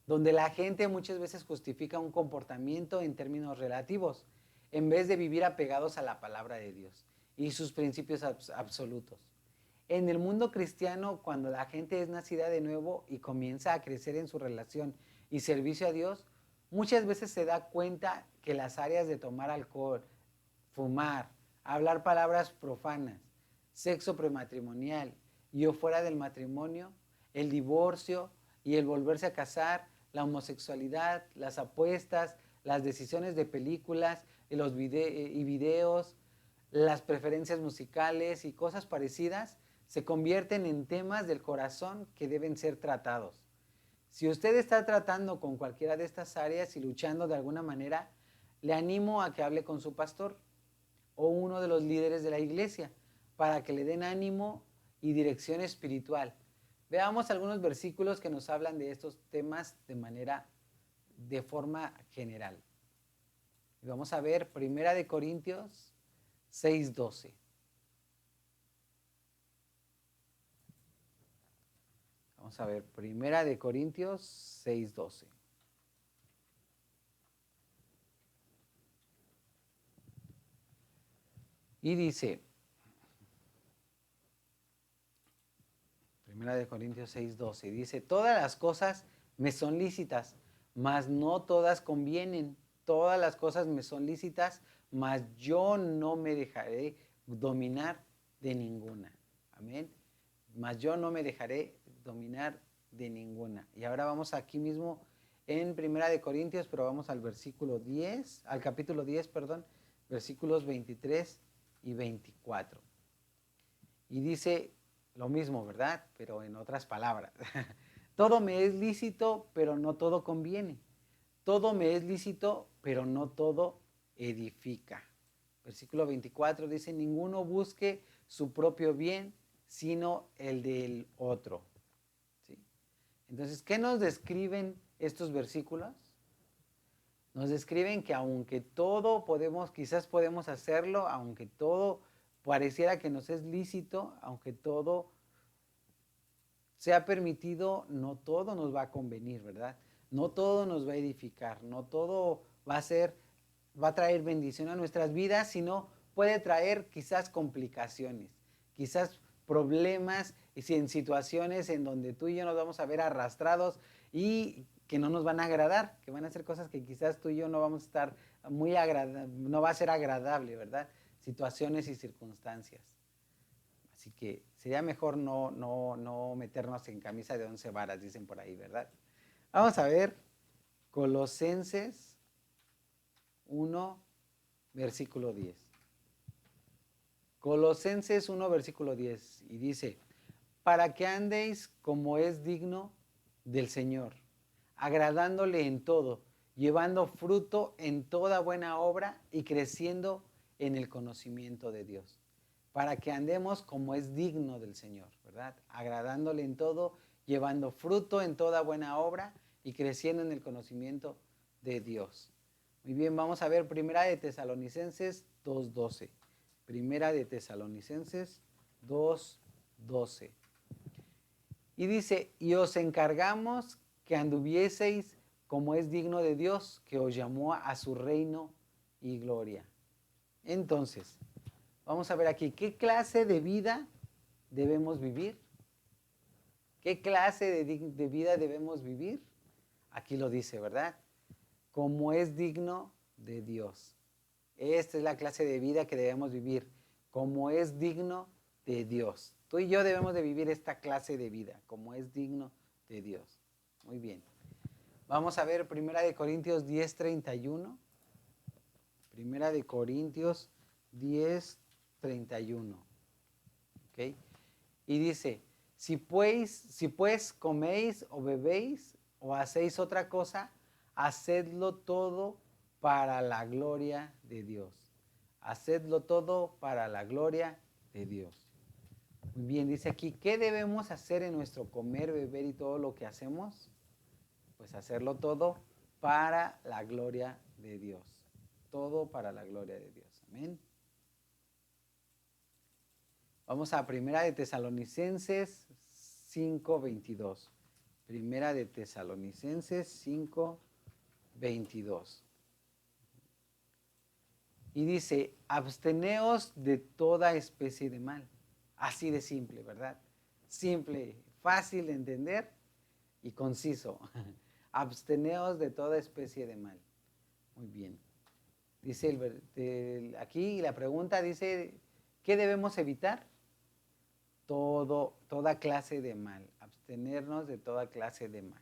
donde la gente muchas veces justifica un comportamiento en términos relativos, en vez de vivir apegados a la palabra de Dios y sus principios absolutos. En el mundo cristiano, cuando la gente es nacida de nuevo y comienza a crecer en su relación y servicio a Dios, muchas veces se da cuenta que las áreas de tomar alcohol, fumar, hablar palabras profanas, sexo prematrimonial y o fuera del matrimonio, el divorcio y el volverse a casar, la homosexualidad, las apuestas, las decisiones de películas y videos, las preferencias musicales y cosas parecidas se convierten en temas del corazón que deben ser tratados. Si usted está tratando con cualquiera de estas áreas y luchando de alguna manera, le animo a que hable con su pastor o uno de los líderes de la iglesia para que le den ánimo y dirección espiritual. Veamos algunos versículos que nos hablan de estos temas de forma general. Vamos a ver 1 Corintios 6:12. Vamos a ver 1 Corintios 6:12. Y dice, 1 Corintios 6:12, dice, todas las cosas me son lícitas, mas no todas convienen. Todas las cosas me son lícitas, mas yo no me dejaré dominar de ninguna. Amén. Mas yo no me dejaré dominar de ninguna. Y ahora vamos aquí mismo en 1 Corintios, pero vamos al versículo 10, al capítulo 10, perdón, versículos 23 y 24. Y dice lo mismo, ¿verdad? Pero en otras palabras. Todo me es lícito, pero no todo conviene. Todo me es lícito, pero no todo edifica. Versículo 24 dice, ninguno busque su propio bien, sino el del otro. ¿Sí? Entonces, ¿qué nos describen estos versículos? Nos describen que aunque todo quizás podemos hacerlo, aunque todo pareciera que nos es lícito, aunque todo sea permitido, no todo nos va a convenir, ¿verdad? No todo nos va a edificar, no todo va a traer bendición a nuestras vidas, sino puede traer quizás complicaciones, quizás problemas y en situaciones en donde tú y yo nos vamos a ver arrastrados y que no nos van a agradar, que van a ser cosas que quizás tú y yo no vamos a estar no va a ser agradable, ¿verdad? Situaciones y circunstancias. Así que sería mejor no meternos en camisa de 11 varas, dicen por ahí, ¿verdad? Vamos a ver Colosenses 1, versículo 10. Colosenses 1, versículo 10. Y dice, para que andéis como es digno del Señor, agradándole en todo, llevando fruto en toda buena obra y creciendo en el conocimiento de Dios. Para que andemos como es digno del Señor, ¿verdad? Agradándole en todo, llevando fruto en toda buena obra y creciendo en el conocimiento de Dios. Muy bien, vamos a ver Primera de Tesalonicenses 2:12. Primera de Tesalonicenses 2:12. Y dice, y os encargamos que anduvieseis como es digno de Dios, que os llamó a su reino y gloria. Entonces, vamos a ver aquí, ¿qué clase de vida debemos vivir? ¿Qué clase de vida debemos vivir? Aquí lo dice, ¿verdad? Como es digno de Dios. Esta es la clase de vida que debemos vivir, como es digno de Dios. Tú y yo debemos de vivir esta clase de vida, como es digno de Dios. Muy bien. Vamos a ver 1 Corintios 10:31. 1 Corintios 10:31. ¿Ok? Y dice, Si pues coméis o bebéis o hacéis otra cosa, hacedlo todo para la gloria de Dios. Hacedlo todo para la gloria de Dios. Muy bien, dice aquí, ¿qué debemos hacer en nuestro comer, beber y todo lo que hacemos? Pues hacerlo todo para la gloria de Dios. Todo para la gloria de Dios. Amén. Vamos a Primera de Tesalonicenses 5:22. Primera de Tesalonicenses 5:22. Y dice, absteneos de toda especie de mal. Así de simple, ¿verdad? Simple, fácil de entender y conciso. Absteneos de toda especie de mal. Muy bien. Dice aquí la pregunta dice, ¿qué debemos evitar? Toda clase de mal. Abstenernos de toda clase de mal.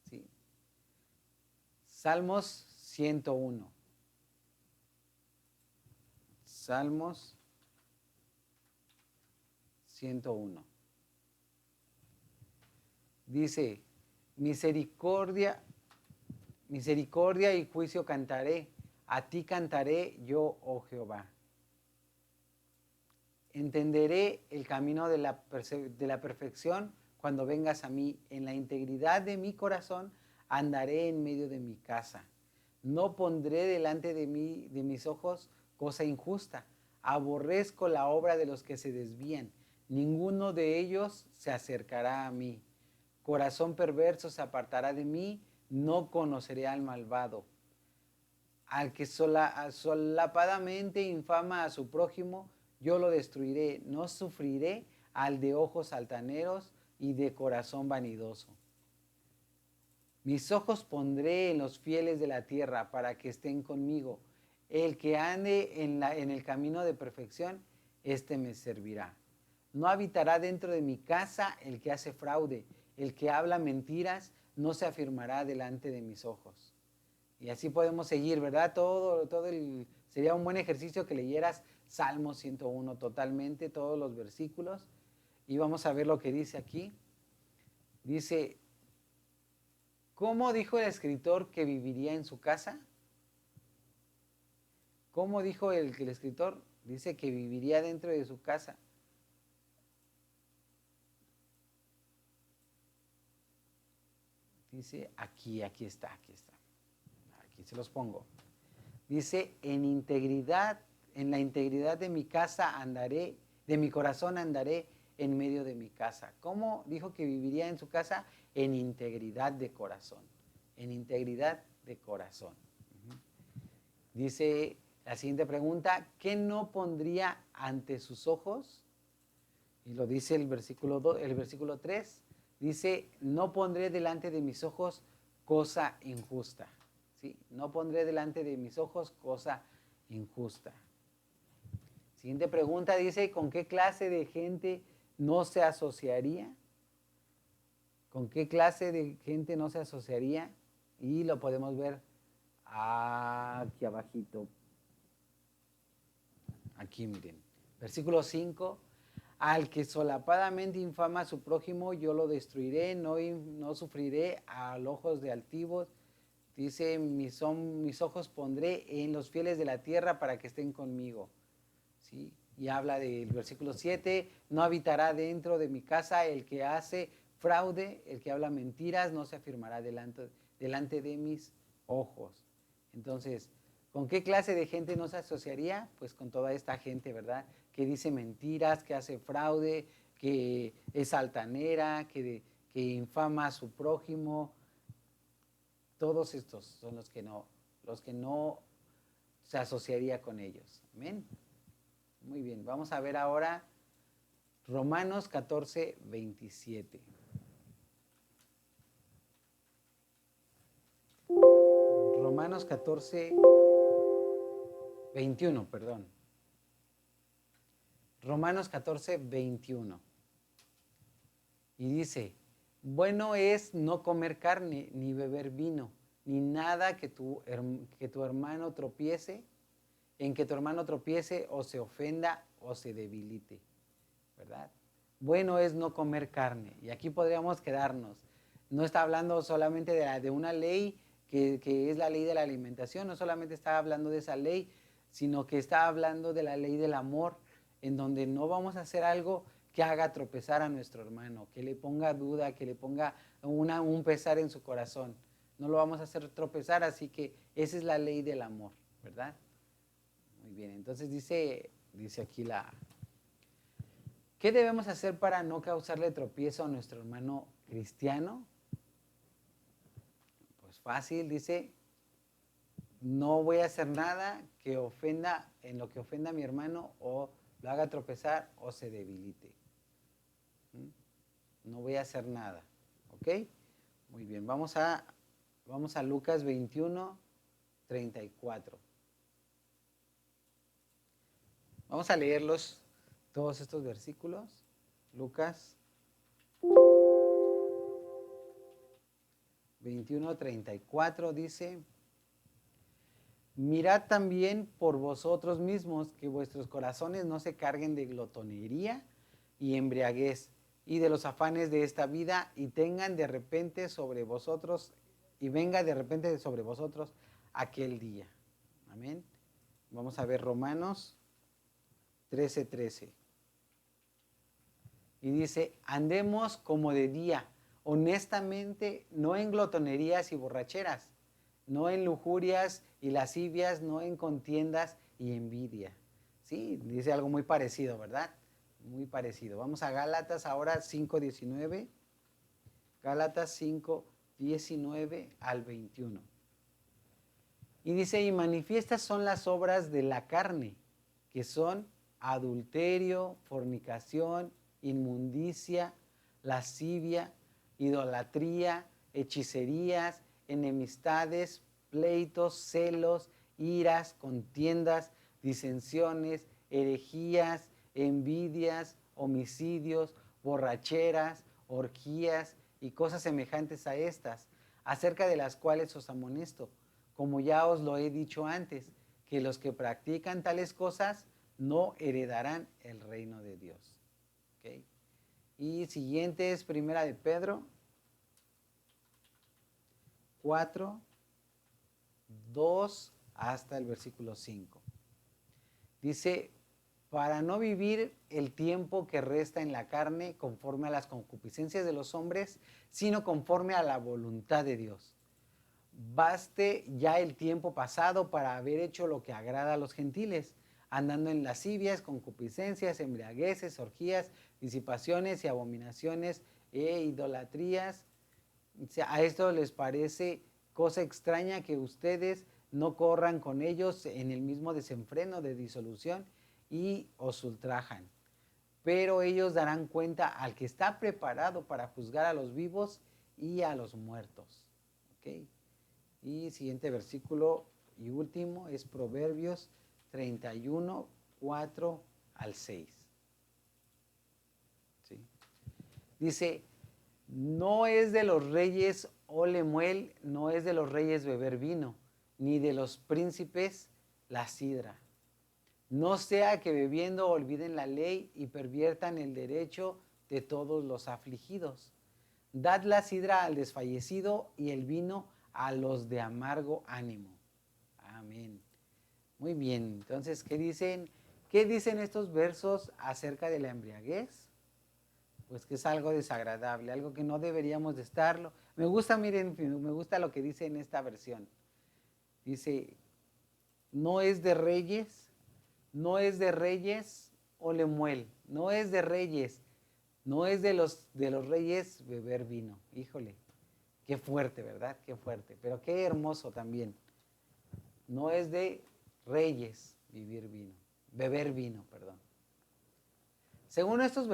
¿Sí? Salmos 101. Salmos 101. Dice, misericordia y juicio cantaré, a ti cantaré yo, oh Jehová. Entenderé el camino de la perfección cuando vengas a mí. En la integridad de mi corazón andaré en medio de mi casa. No pondré delante de mis ojos cosa injusta. Aborrezco la obra de los que se desvían. Ninguno de ellos se acercará a mí. Corazón perverso se apartará de mí. No conoceré al malvado. Al que solapadamente infama a su prójimo, yo lo destruiré. No sufriré al de ojos altaneros y de corazón vanidoso. Mis ojos pondré en los fieles de la tierra para que estén conmigo. El que ande en el camino de perfección, éste me servirá. No habitará dentro de mi casa el que hace fraude. El que habla mentiras no se afirmará delante de mis ojos. Y así podemos seguir, ¿verdad? Sería un buen ejercicio que leyeras Salmo 101 totalmente, todos los versículos. Y vamos a ver lo que dice aquí. Dice, ¿cómo dijo el escritor que viviría en su casa? ¿Cómo dijo el escritor? Dice que viviría dentro de su casa. Dice, aquí está. Aquí se los pongo. Dice, en la integridad de mi casa andaré, de mi corazón andaré en medio de mi casa. ¿Cómo dijo que viviría en su casa? En integridad de corazón. En integridad de corazón. Dice la siguiente pregunta, ¿qué no pondría ante sus ojos? Y lo dice el versículo 3. Dice, no pondré delante de mis ojos cosa injusta. ¿Sí? No pondré delante de mis ojos cosa injusta. Siguiente pregunta dice, ¿con qué clase de gente no se asociaría? ¿Con qué clase de gente no se asociaría? Y lo podemos ver aquí abajito. Aquí miren. Versículo 5. Al que solapadamente infama a su prójimo, yo lo destruiré, no sufriré a los ojos de altivos. Dice, mis ojos pondré en los fieles de la tierra para que estén conmigo. ¿Sí? Y habla del versículo 7, no habitará dentro de mi casa el que hace fraude, el que habla mentiras, no se afirmará delante de mis ojos. Entonces, ¿con qué clase de gente no se asociaría? Pues con toda esta gente, ¿verdad? Que dice mentiras, que hace fraude, que es altanera, que infama a su prójimo. Todos estos son los que no se asociaría con ellos. Amén. Muy bien, vamos a ver ahora Romanos 14:27. Romanos 14:21, perdón. Romanos 14:21. Y dice, bueno es no comer carne, ni beber vino, ni nada que tu hermano tropiece, en que tu hermano tropiece o se ofenda o se debilite, ¿verdad? bueno es no comer carne. Y aquí podríamos quedarnos. No está hablando solamente de una ley que es la ley de la alimentación, no solamente está hablando de esa ley, sino que está hablando de la ley del amor, en donde no vamos a hacer algo que haga tropezar a nuestro hermano, que le ponga duda, que le ponga un pesar en su corazón. No lo vamos a hacer tropezar, así que esa es la ley del amor, ¿verdad? Muy bien, entonces dice aquí ¿qué debemos hacer para no causarle tropiezo a nuestro hermano cristiano? Pues fácil, dice, no voy a hacer nada que ofenda, en lo que ofenda a mi hermano o lo haga tropezar o se debilite. No voy a hacer nada, ¿ok? Muy bien, vamos a Lucas 21, 34. Vamos a leerlos todos estos versículos. Lucas 21, 34 dice: mirad también por vosotros mismos que vuestros corazones no se carguen de glotonería y embriaguez y de los afanes de esta vida y tengan de repente sobre vosotros y venga de repente sobre vosotros aquel día. Amén. Vamos a ver Romanos 13:13. Y dice: andemos como de día, honestamente, no en glotonerías y borracheras, no en lujurias y lascivias, no en contiendas y envidia. Sí, dice algo muy parecido, ¿verdad? Muy parecido. Vamos a Gálatas ahora 5:19. Gálatas 5:19 al 21. Y dice: y manifiestas son las obras de la carne, que son adulterio, fornicación, inmundicia, lascivia, idolatría, hechicerías, enemistades, pleitos, celos, iras, contiendas, disensiones, herejías, envidias, homicidios, borracheras, orgías y cosas semejantes a estas, acerca de las cuales os amonesto, como ya os lo he dicho antes, que los que practican tales cosas no heredarán el reino de Dios. ¿Okay? Y siguiente es Primera de Pedro 4, 2 hasta el versículo 5. Dice: para no vivir el tiempo que resta en la carne conforme a las concupiscencias de los hombres, sino conforme a la voluntad de Dios. Baste ya el tiempo pasado para haber hecho lo que agrada a los gentiles, andando en lascivias, concupiscencias, embriagueces, orgías, disipaciones y abominaciones e idolatrías. A esto les parece cosa extraña que ustedes no corran con ellos en el mismo desenfreno de disolución y os ultrajan. Pero ellos darán cuenta al que está preparado para juzgar a los vivos y a los muertos. ¿Okay? Y siguiente versículo y último es Proverbios 31, 4 al 6. ¿Sí? Dice: no es de los reyes Lemuel, no es de los reyes beber vino, ni de los príncipes la sidra. No sea que bebiendo olviden la ley y perviertan el derecho de todos los afligidos. Dad la sidra al desfallecido y el vino a los de amargo ánimo. Amén. Muy bien, entonces, ¿qué dicen? ¿Qué dicen estos versos acerca de la embriaguez? Pues que es algo desagradable, algo que no deberíamos de estarlo. Me gusta, miren, me gusta lo que dice en esta versión. Dice: no es de reyes, no es de reyes Lemuel, no es de reyes, no es de los reyes beber vino. Híjole, qué fuerte, ¿verdad? Qué fuerte, pero qué hermoso también. No es de reyes beber vino, perdón. Según estos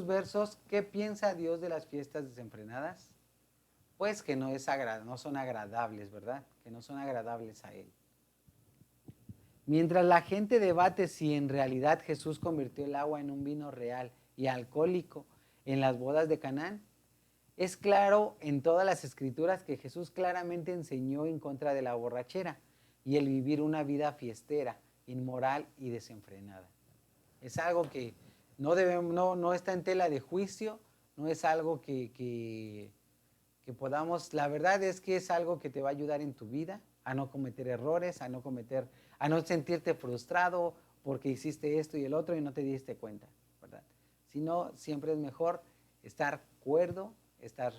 versos, ¿qué piensa Dios de las fiestas desenfrenadas? Pues que no son agradables, ¿verdad? Que no son agradables a Él. Mientras la gente debate si en realidad Jesús convirtió el agua en un vino real y alcohólico en las bodas de Canaán, es claro en todas las escrituras que Jesús claramente enseñó en contra de la borrachera y el vivir una vida fiestera, inmoral y desenfrenada. Es algo que no está en tela de juicio, no es algo que podamos, la verdad es que es algo que te va a ayudar en tu vida, a no cometer errores, a no sentirte frustrado porque hiciste esto y el otro y no te diste cuenta, ¿verdad? Sino siempre es mejor estar cuerdo, estar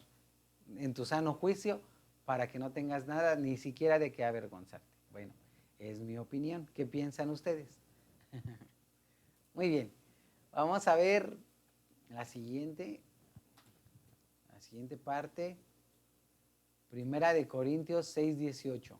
en tu sano juicio para que no tengas nada, ni siquiera de qué avergonzarte. Bueno, es mi opinión. ¿Qué piensan ustedes? Muy bien. Vamos a ver la siguiente parte. Primera de Corintios 6:18.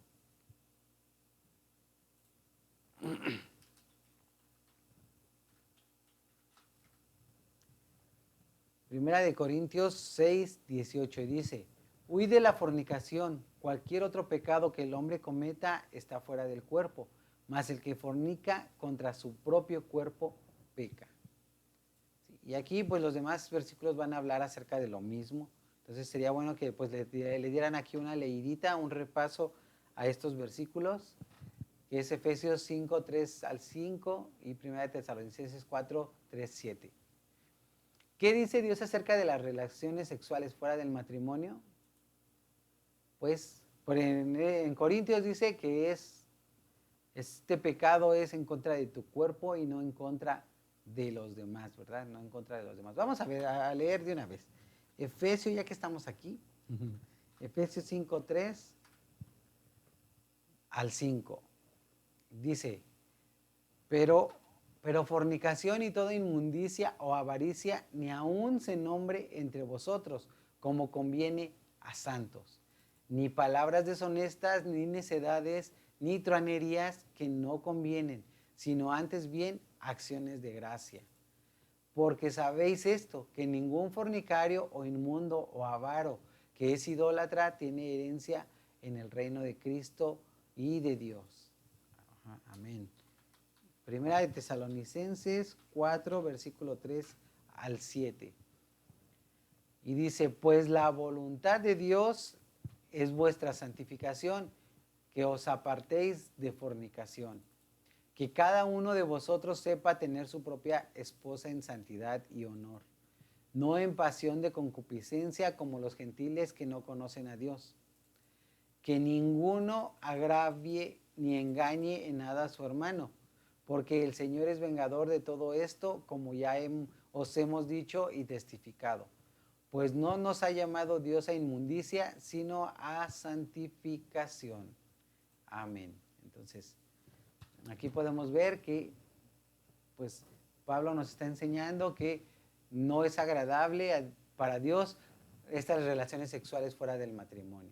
Primera de Corintios 6:18 y dice: huid de la fornicación, cualquier otro pecado que el hombre cometa está fuera del cuerpo, mas el que fornica contra su propio cuerpo peca. ¿Sí? Y aquí pues los demás versículos van a hablar acerca de lo mismo. Entonces sería bueno que pues le dieran aquí una leidita, un repaso a estos versículos, que es Efesios 5, 3 al 5 y 1 Tesalonicenses 4, 3, 7. ¿Qué dice Dios acerca de las relaciones sexuales fuera del matrimonio? Pues en Corintios dice que este pecado es en contra de tu cuerpo y no en contra de los demás, ¿verdad? No en contra de los demás. Vamos a leer de una vez. Efesios, ya que estamos aquí, Efesios 5, 3 al 5. Dice, pero fornicación y toda inmundicia o avaricia ni aun se nombre entre vosotros, como conviene a santos. Ni palabras deshonestas, ni necedades, ni truanerías que no convienen, sino antes bien acciones de gracia. Porque sabéis esto, que ningún fornicario o inmundo o avaro que es idólatra tiene herencia en el reino de Cristo y de Dios. Amén. Primera de Tesalonicenses 4, versículo 3 al 7. Y dice, pues la voluntad de Dios es vuestra santificación, que os apartéis de fornicación, que cada uno de vosotros sepa tener su propia esposa en santidad y honor, no en pasión de concupiscencia como los gentiles que no conocen a Dios. Que ninguno agravie ni engañe en nada a su hermano, porque el Señor es vengador de todo esto, como ya os hemos dicho y testificado. Pues no nos ha llamado Dios a inmundicia, sino a santificación. Amén. Entonces, aquí podemos ver que, pues, Pablo nos está enseñando que no es agradable para Dios estas relaciones sexuales fuera del matrimonio.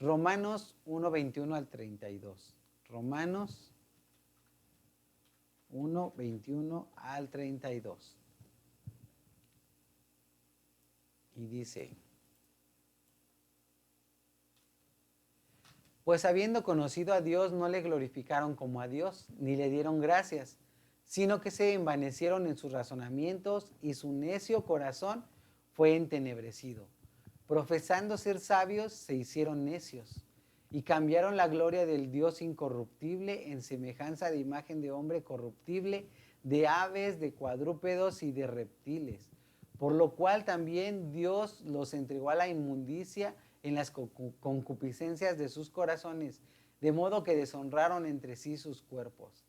Romanos 1, 21 al 32. Romanos 1, 21 al 32. Y dice, pues habiendo conocido a Dios, no le glorificaron como a Dios, ni le dieron gracias, sino que se envanecieron en sus razonamientos y su necio corazón fue entenebrecido. Profesando ser sabios, se hicieron necios y cambiaron la gloria del Dios incorruptible en semejanza de imagen de hombre corruptible, de aves, de cuadrúpedos y de reptiles. Por lo cual también Dios los entregó a la inmundicia en las concupiscencias de sus corazones, de modo que deshonraron entre sí sus cuerpos,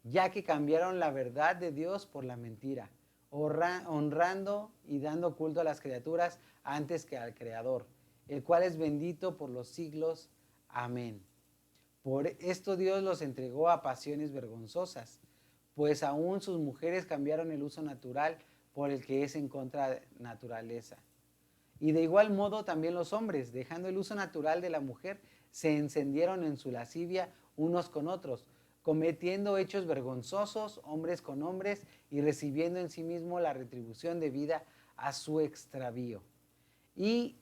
ya que cambiaron la verdad de Dios por la mentira, honrando y dando culto a las criaturas antes que al Creador, el cual es bendito por los siglos. Amén. Por esto Dios los entregó a pasiones vergonzosas, pues aún sus mujeres cambiaron el uso natural por el que es en contra naturaleza. Y de igual modo también los hombres, dejando el uso natural de la mujer, se encendieron en su lascivia unos con otros, cometiendo hechos vergonzosos hombres con hombres y recibiendo en sí mismo la retribución debida a su extravío. Y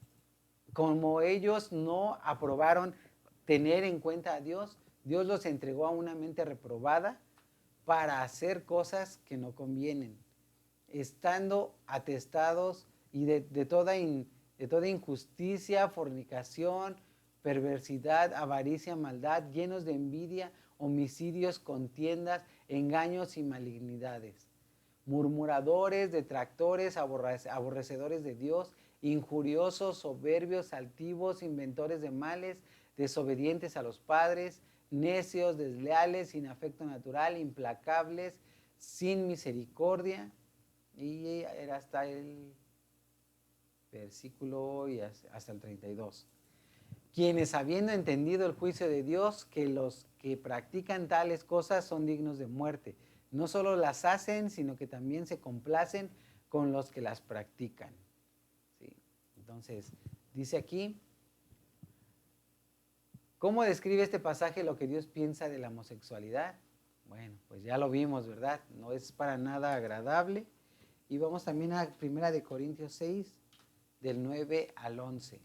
como ellos no aprobaron tener en cuenta a Dios, Dios los entregó a una mente reprobada para hacer cosas que no convienen, estando atestados y de toda injusticia, fornicación, perversidad, avaricia, maldad, llenos de envidia, homicidios, contiendas, engaños y malignidades. murmuradores, detractores, aborrecedores de Dios, injuriosos, soberbios, altivos, inventores de males, desobedientes a los padres, necios, desleales, sin afecto natural, implacables, sin misericordia. Y era hasta el versículo y hasta el 32. Quienes, habiendo entendido el juicio de Dios, que los que practican tales cosas son dignos de muerte, no solo las hacen, sino que también se complacen con los que las practican. ¿Sí? Entonces, dice aquí, ¿cómo describe este pasaje lo que Dios piensa de la homosexualidad? Bueno, pues ya lo vimos, ¿verdad? No es para nada agradable. Y vamos también a 1 Corintios 6, del 9 al 11.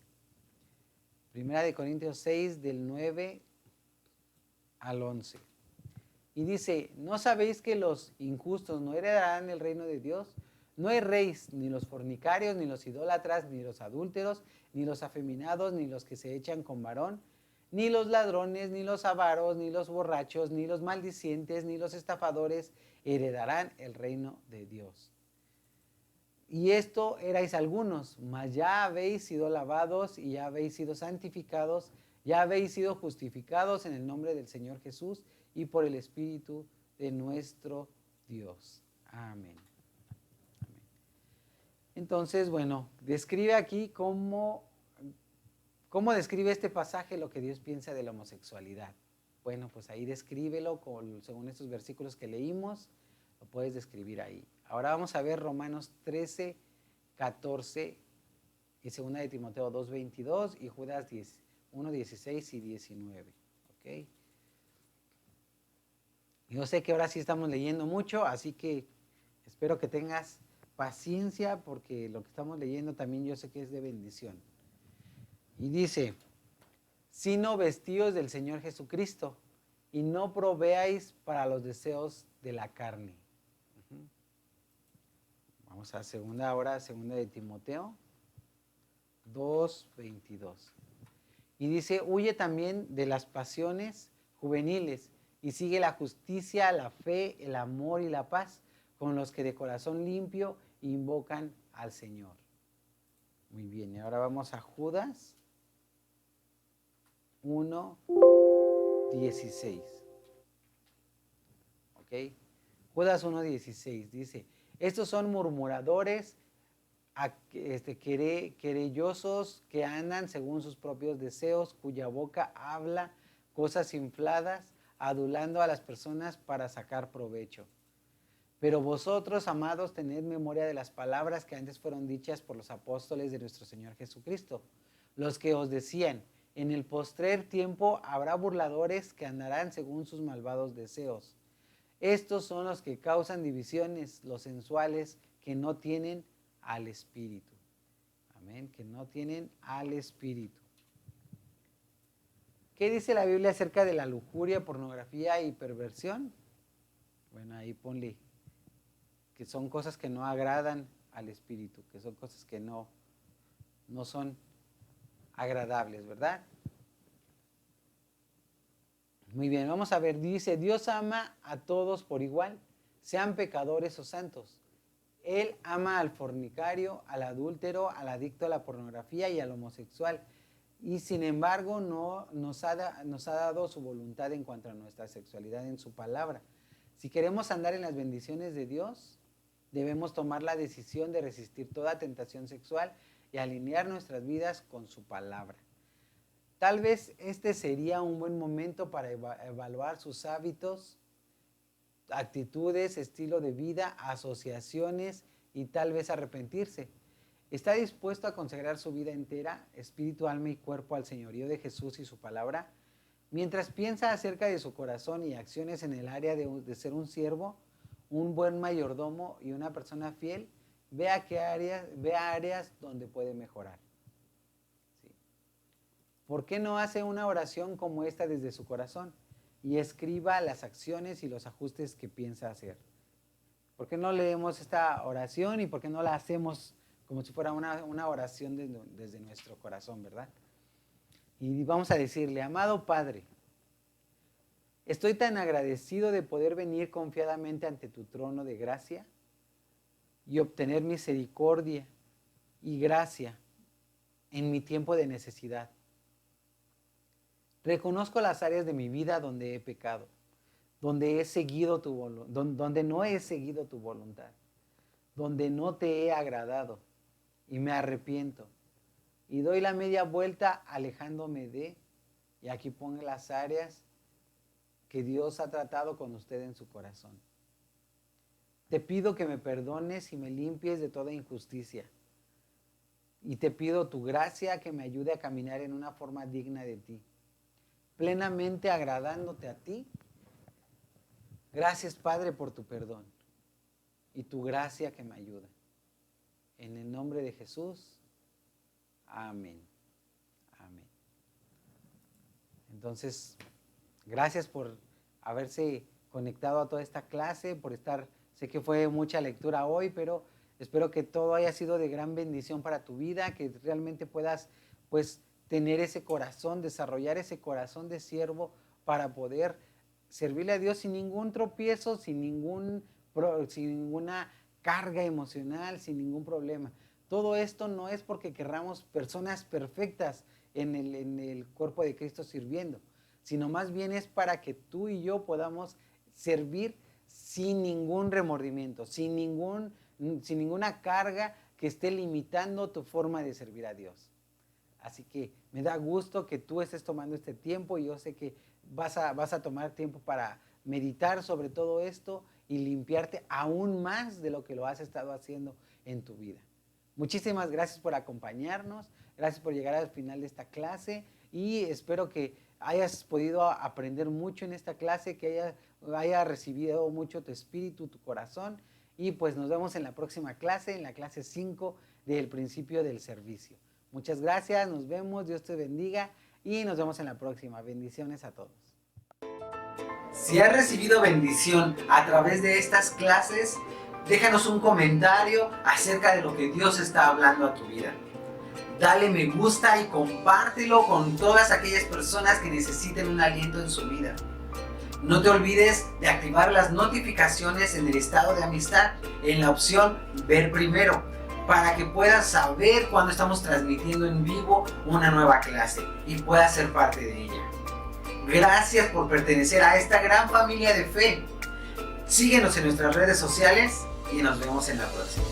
1 Corintios 6, del 9 al 11. Y dice, ¿no sabéis que los injustos no heredarán el reino de Dios? No erréis, ni los fornicarios, ni los idólatras, ni los adúlteros, ni los afeminados, ni los que se echan con varón, ni los ladrones, ni los avaros, ni los borrachos, ni los maldicientes, ni los estafadores heredarán el reino de Dios. Y esto erais algunos, mas ya habéis sido lavados y ya habéis sido santificados, ya habéis sido justificados en el nombre del Señor Jesús y por el Espíritu de nuestro Dios. Amén. Amén. Entonces, bueno, describe aquí cómo describe este pasaje lo que Dios piensa de la homosexualidad. Bueno, pues ahí descríbelo según estos versículos que leímos, lo puedes describir ahí. Ahora vamos a ver Romanos 13, 14 y 2 de Timoteo 2, 22 y Judas 1, 16 y 19. ¿Okay? Yo sé que ahora sí estamos leyendo mucho, así que espero que tengas paciencia porque lo que estamos leyendo también yo sé que es de bendición. Y dice, sino vestíos del Señor Jesucristo y no proveáis para los deseos de la carne. Vamos a segunda de Timoteo 2, 22. Y dice, huye también de las pasiones juveniles y sigue la justicia, la fe, el amor y la paz con los que de corazón limpio invocan al Señor. Muy bien, y ahora vamos a Judas 1, 16. ¿Ok? Judas 1, 16 dice, estos son murmuradores, querellosos, que andan según sus propios deseos, cuya boca habla cosas infladas, adulando a las personas para sacar provecho. Pero vosotros, amados, tened memoria de las palabras que antes fueron dichas por los apóstoles de nuestro Señor Jesucristo, los que os decían, en el postrer tiempo habrá burladores que andarán según sus malvados deseos. Estos son los que causan divisiones, los sensuales, que no tienen al Espíritu. Amén, que no tienen al Espíritu. ¿Qué dice la Biblia acerca de la lujuria, pornografía y perversión? Bueno, ahí ponle que son cosas que no agradan al Espíritu, que son cosas que no son agradables, ¿verdad? Muy bien, vamos a ver, dice, Dios ama a todos por igual, sean pecadores o santos. Él ama al fornicario, al adúltero, al adicto a la pornografía y al homosexual. Y sin embargo no nos ha dado su voluntad en cuanto a nuestra sexualidad en su palabra. Si queremos andar en las bendiciones de Dios, debemos tomar la decisión de resistir toda tentación sexual y alinear nuestras vidas con su palabra. Tal vez este sería un buen momento para evaluar sus hábitos, actitudes, estilo de vida, asociaciones y tal vez arrepentirse. ¿Está dispuesto a consagrar su vida entera, espíritu, alma y cuerpo al señorío de Jesús y su palabra? Mientras piensa acerca de su corazón y acciones en el área de ser un siervo, un buen mayordomo y una persona fiel, vea áreas donde puede mejorar. ¿Sí? ¿Por qué no hace una oración como esta desde su corazón y escriba las acciones y los ajustes que piensa hacer? ¿Por qué no leemos esta oración y por qué no la hacemos como si fuera una oración desde nuestro corazón, ¿verdad? Y vamos a decirle, amado Padre, estoy tan agradecido de poder venir confiadamente ante tu trono de gracia y obtener misericordia y gracia en mi tiempo de necesidad. Reconozco las áreas de mi vida donde he pecado, donde donde no he seguido tu voluntad, donde no te he agradado, y me arrepiento y doy la media vuelta alejándome de, y aquí pongo las áreas que Dios ha tratado con usted en su corazón. Te pido que me perdones y me limpies de toda injusticia. Y te pido tu gracia que me ayude a caminar en una forma digna de ti, plenamente agradándote a ti. Gracias, Padre, por tu perdón y tu gracia que me ayuda. En el nombre de Jesús, amén. Amén. Entonces, gracias por haberse conectado a toda esta clase, por estar, sé que fue mucha lectura hoy, pero espero que todo haya sido de gran bendición para tu vida, que realmente puedas, pues, tener ese corazón, desarrollar ese corazón de siervo para poder servirle a Dios sin ningún tropiezo, sin ninguna carga emocional, sin ningún problema. Todo esto no es porque querramos personas perfectas en el cuerpo de Cristo sirviendo, sino más bien es para que tú y yo podamos servir sin ningún remordimiento, sin ninguna carga que esté limitando tu forma de servir a Dios. Así que me da gusto que tú estés tomando este tiempo y yo sé que vas a tomar tiempo para meditar sobre todo esto y limpiarte aún más de lo que lo has estado haciendo en tu vida. Muchísimas gracias por acompañarnos, gracias por llegar al final de esta clase y espero que hayas podido aprender mucho en esta clase, que haya recibido mucho tu espíritu, tu corazón, y pues nos vemos en la próxima clase, en la clase 5 del principio del servicio. Muchas gracias, nos vemos, Dios te bendiga y nos vemos en la próxima. Bendiciones a todos. Si has recibido bendición a través de estas clases, déjanos un comentario acerca de lo que Dios está hablando a tu vida. Dale me gusta y compártelo con todas aquellas personas que necesiten un aliento en su vida. No te olvides de activar las notificaciones en el estado de amistad en la opción Ver Primero, para que puedas saber cuando estamos transmitiendo en vivo una nueva clase y puedas ser parte de ella. Gracias por pertenecer a esta gran familia de fe. Síguenos en nuestras redes sociales y nos vemos en la próxima.